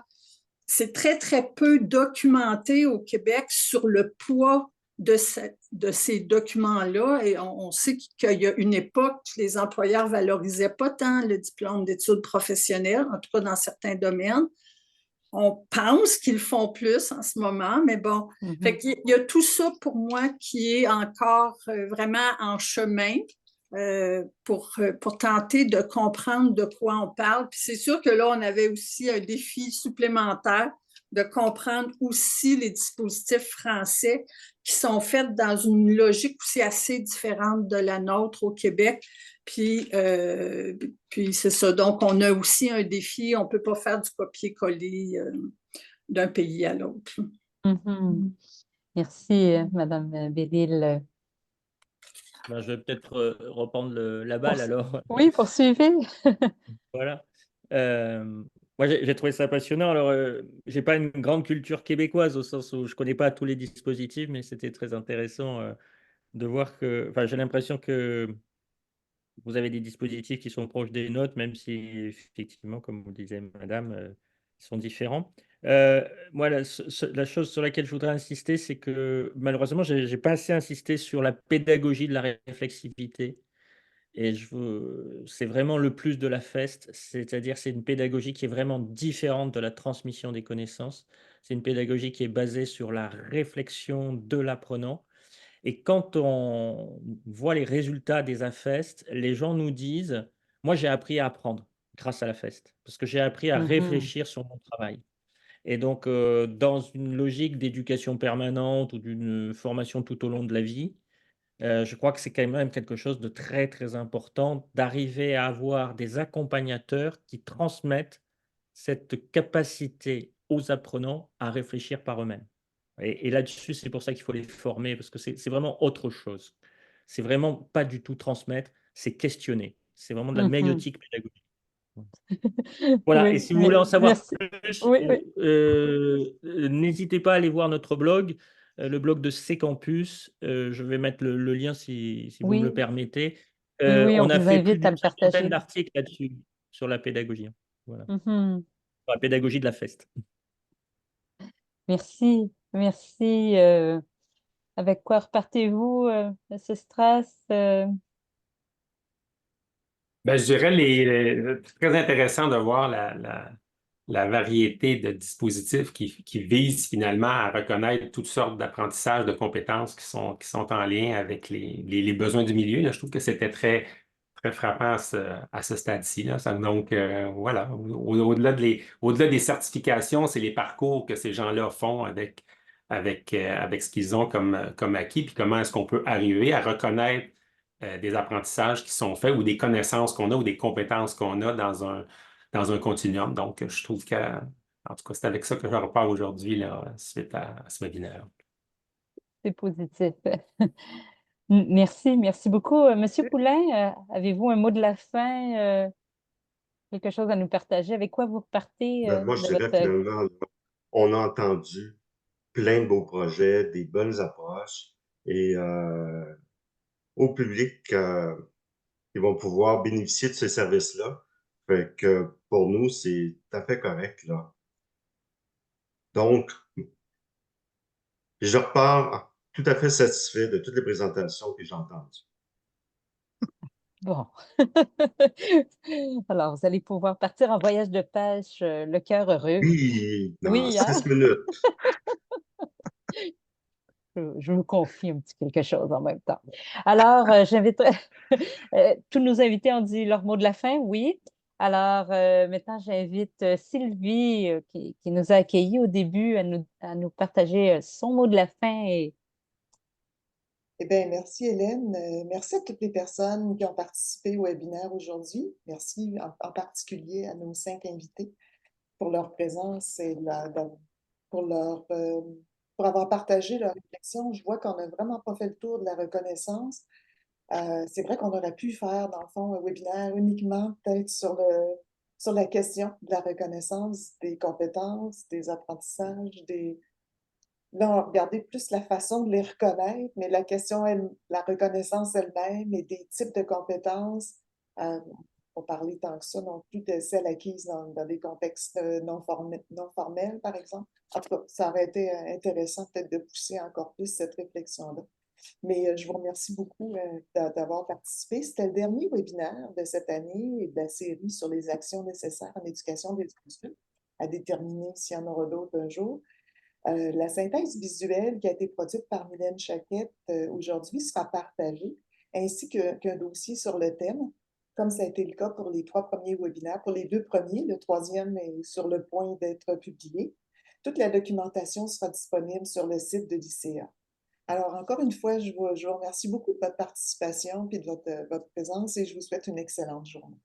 C'est très, très peu documenté au Québec sur le poids de ces documents-là. Et on sait qu'il y a une époque, les employeurs ne valorisaient pas tant le diplôme d'études professionnelles, en tout cas dans certains domaines. On pense qu'ils font plus en ce moment, mais bon. Fait qu'il y a tout ça pour moi qui est encore vraiment en chemin pour tenter de comprendre de quoi on parle. Puis c'est sûr que là, on avait aussi un défi supplémentaire de comprendre aussi les dispositifs français qui sont faits dans une logique aussi assez différente de la nôtre au Québec. Puis c'est ça. Donc, on a aussi un défi. On ne peut pas faire du copier-coller d'un pays à l'autre. Merci, Madame Bellil. Ben, je vais peut-être reprendre la balle alors. Oui, poursuivez. Voilà. Moi, j'ai trouvé ça passionnant. Alors, j'ai pas une grande culture québécoise au sens où je connais pas tous les dispositifs, mais c'était très intéressant de voir que, enfin, j'ai l'impression que vous avez des dispositifs qui sont proches des nôtres, même si effectivement, comme vous disait Madame, ils sont différents. Euh, Moi, la chose sur laquelle je voudrais insister, c'est que malheureusement, j'ai pas assez insisté sur la pédagogie de la réflexivité. Et c'est vraiment le plus de la FEST, c'est-à-dire c'est une pédagogie qui est vraiment différente de la transmission des connaissances. C'est une pédagogie qui est basée sur la réflexion de l'apprenant. Et quand on voit les résultats des AFEST, les gens nous disent, moi j'ai appris à apprendre grâce à la FEST, parce que j'ai appris à Mhm. réfléchir sur mon travail. Et donc, dans une logique d'éducation permanente ou d'une formation tout au long de la vie, je crois que c'est quand même quelque chose de très, très important d'arriver à avoir des accompagnateurs qui transmettent cette capacité aux apprenants à réfléchir par eux-mêmes. Et là-dessus, c'est pour ça qu'il faut les former, parce que c'est vraiment autre chose. C'est vraiment pas du tout transmettre, c'est questionner. C'est vraiment de la Mhm. maïotique pédagogique. Voilà, et Oui, si vous voulez en savoir merci. plus, Oui, oui. n'hésitez pas à aller voir notre blog, le blog de C-Campus. Je vais mettre le lien si vous me le Oui, permettez. oui, oui, on On a vous fait plus invite à d'une le cinquantaine partager. d'articles là-dessus, sur la pédagogie, hein. Voilà, Mhm. sur la pédagogie de la FEST. Merci, merci. Avec quoi repartez-vous, ce stress? Ben, je dirais c'est très intéressant de voir la variété de dispositifs qui visent finalement à reconnaître toutes sortes d'apprentissages de compétences qui sont en lien avec les besoins du milieu. Là, je trouve que c'était très, très frappant à ce stade-ci, là. Donc, voilà, au-delà des certifications, c'est les parcours que ces gens-là font avec ce qu'ils ont comme acquis, puis comment est-ce qu'on peut arriver à reconnaître des apprentissages qui sont faits ou des connaissances qu'on a ou des compétences qu'on a dans un continuum. Donc, je trouve en tout cas, c'est avec ça que je repars aujourd'hui, là, suite à ce webinaire. C'est positif. Merci, merci beaucoup. Monsieur Poulain, avez-vous un mot de la fin, quelque chose à nous partager? Avec quoi vous repartez Ben, moi, je de dirais votre... finalement, là, on a entendu plein de beaux projets, des bonnes approches et au public qui vont pouvoir bénéficier de ces services-là. Fait que pour nous, c'est tout à fait correct, là. Donc, je repars tout à fait satisfait de toutes les présentations que j'ai entendues. Bon. Alors, vous allez pouvoir partir en voyage de pêche, le cœur heureux. Oui, dans Oui, hein? 6 minutes. Je vous confie un petit quelque chose en même temps. Alors, j'inviterai tous nos invités ont dit leur mot de la fin, oui. Alors, maintenant, j'invite Sylvie, qui nous a accueillis au début, à nous partager son mot de la fin. Eh bien, merci Hélène. Merci à toutes les personnes qui ont participé au webinaire aujourd'hui. Merci en particulier à nos 5 invités pour leur présence et pour pour avoir partagé leur réflexion. Je vois qu'on n'a vraiment pas fait le tour de la reconnaissance. C'est vrai qu'on aurait pu faire, dans le fond, un webinaire uniquement peut-être sur la question de la reconnaissance des compétences, des apprentissages, Là, on regardait plus la façon de les reconnaître, mais la question, la reconnaissance elle-même et des types de compétences, on parlait tant que ça non plus de celles acquises dans des contextes non formels, par exemple. En tout cas, ça aurait été intéressant peut-être de pousser encore plus cette réflexion-là. Mais je vous remercie beaucoup d'avoir participé. C'était le dernier webinaire de cette année et de la série sur les actions nécessaires en éducation des adultes, à déterminer s'il y en aura d'autres un jour. La synthèse visuelle qui a été produite par Mylène Chaquette aujourd'hui sera partagée, ainsi qu'un dossier sur le thème, comme ça a été le cas pour les 3 premiers webinaires. Pour les 2 premiers, le 3e est sur le point d'être publié. Toute la documentation sera disponible sur le site de l'ICA. Alors, encore une fois, je vous remercie beaucoup de votre participation et de votre présence et je vous souhaite une excellente journée.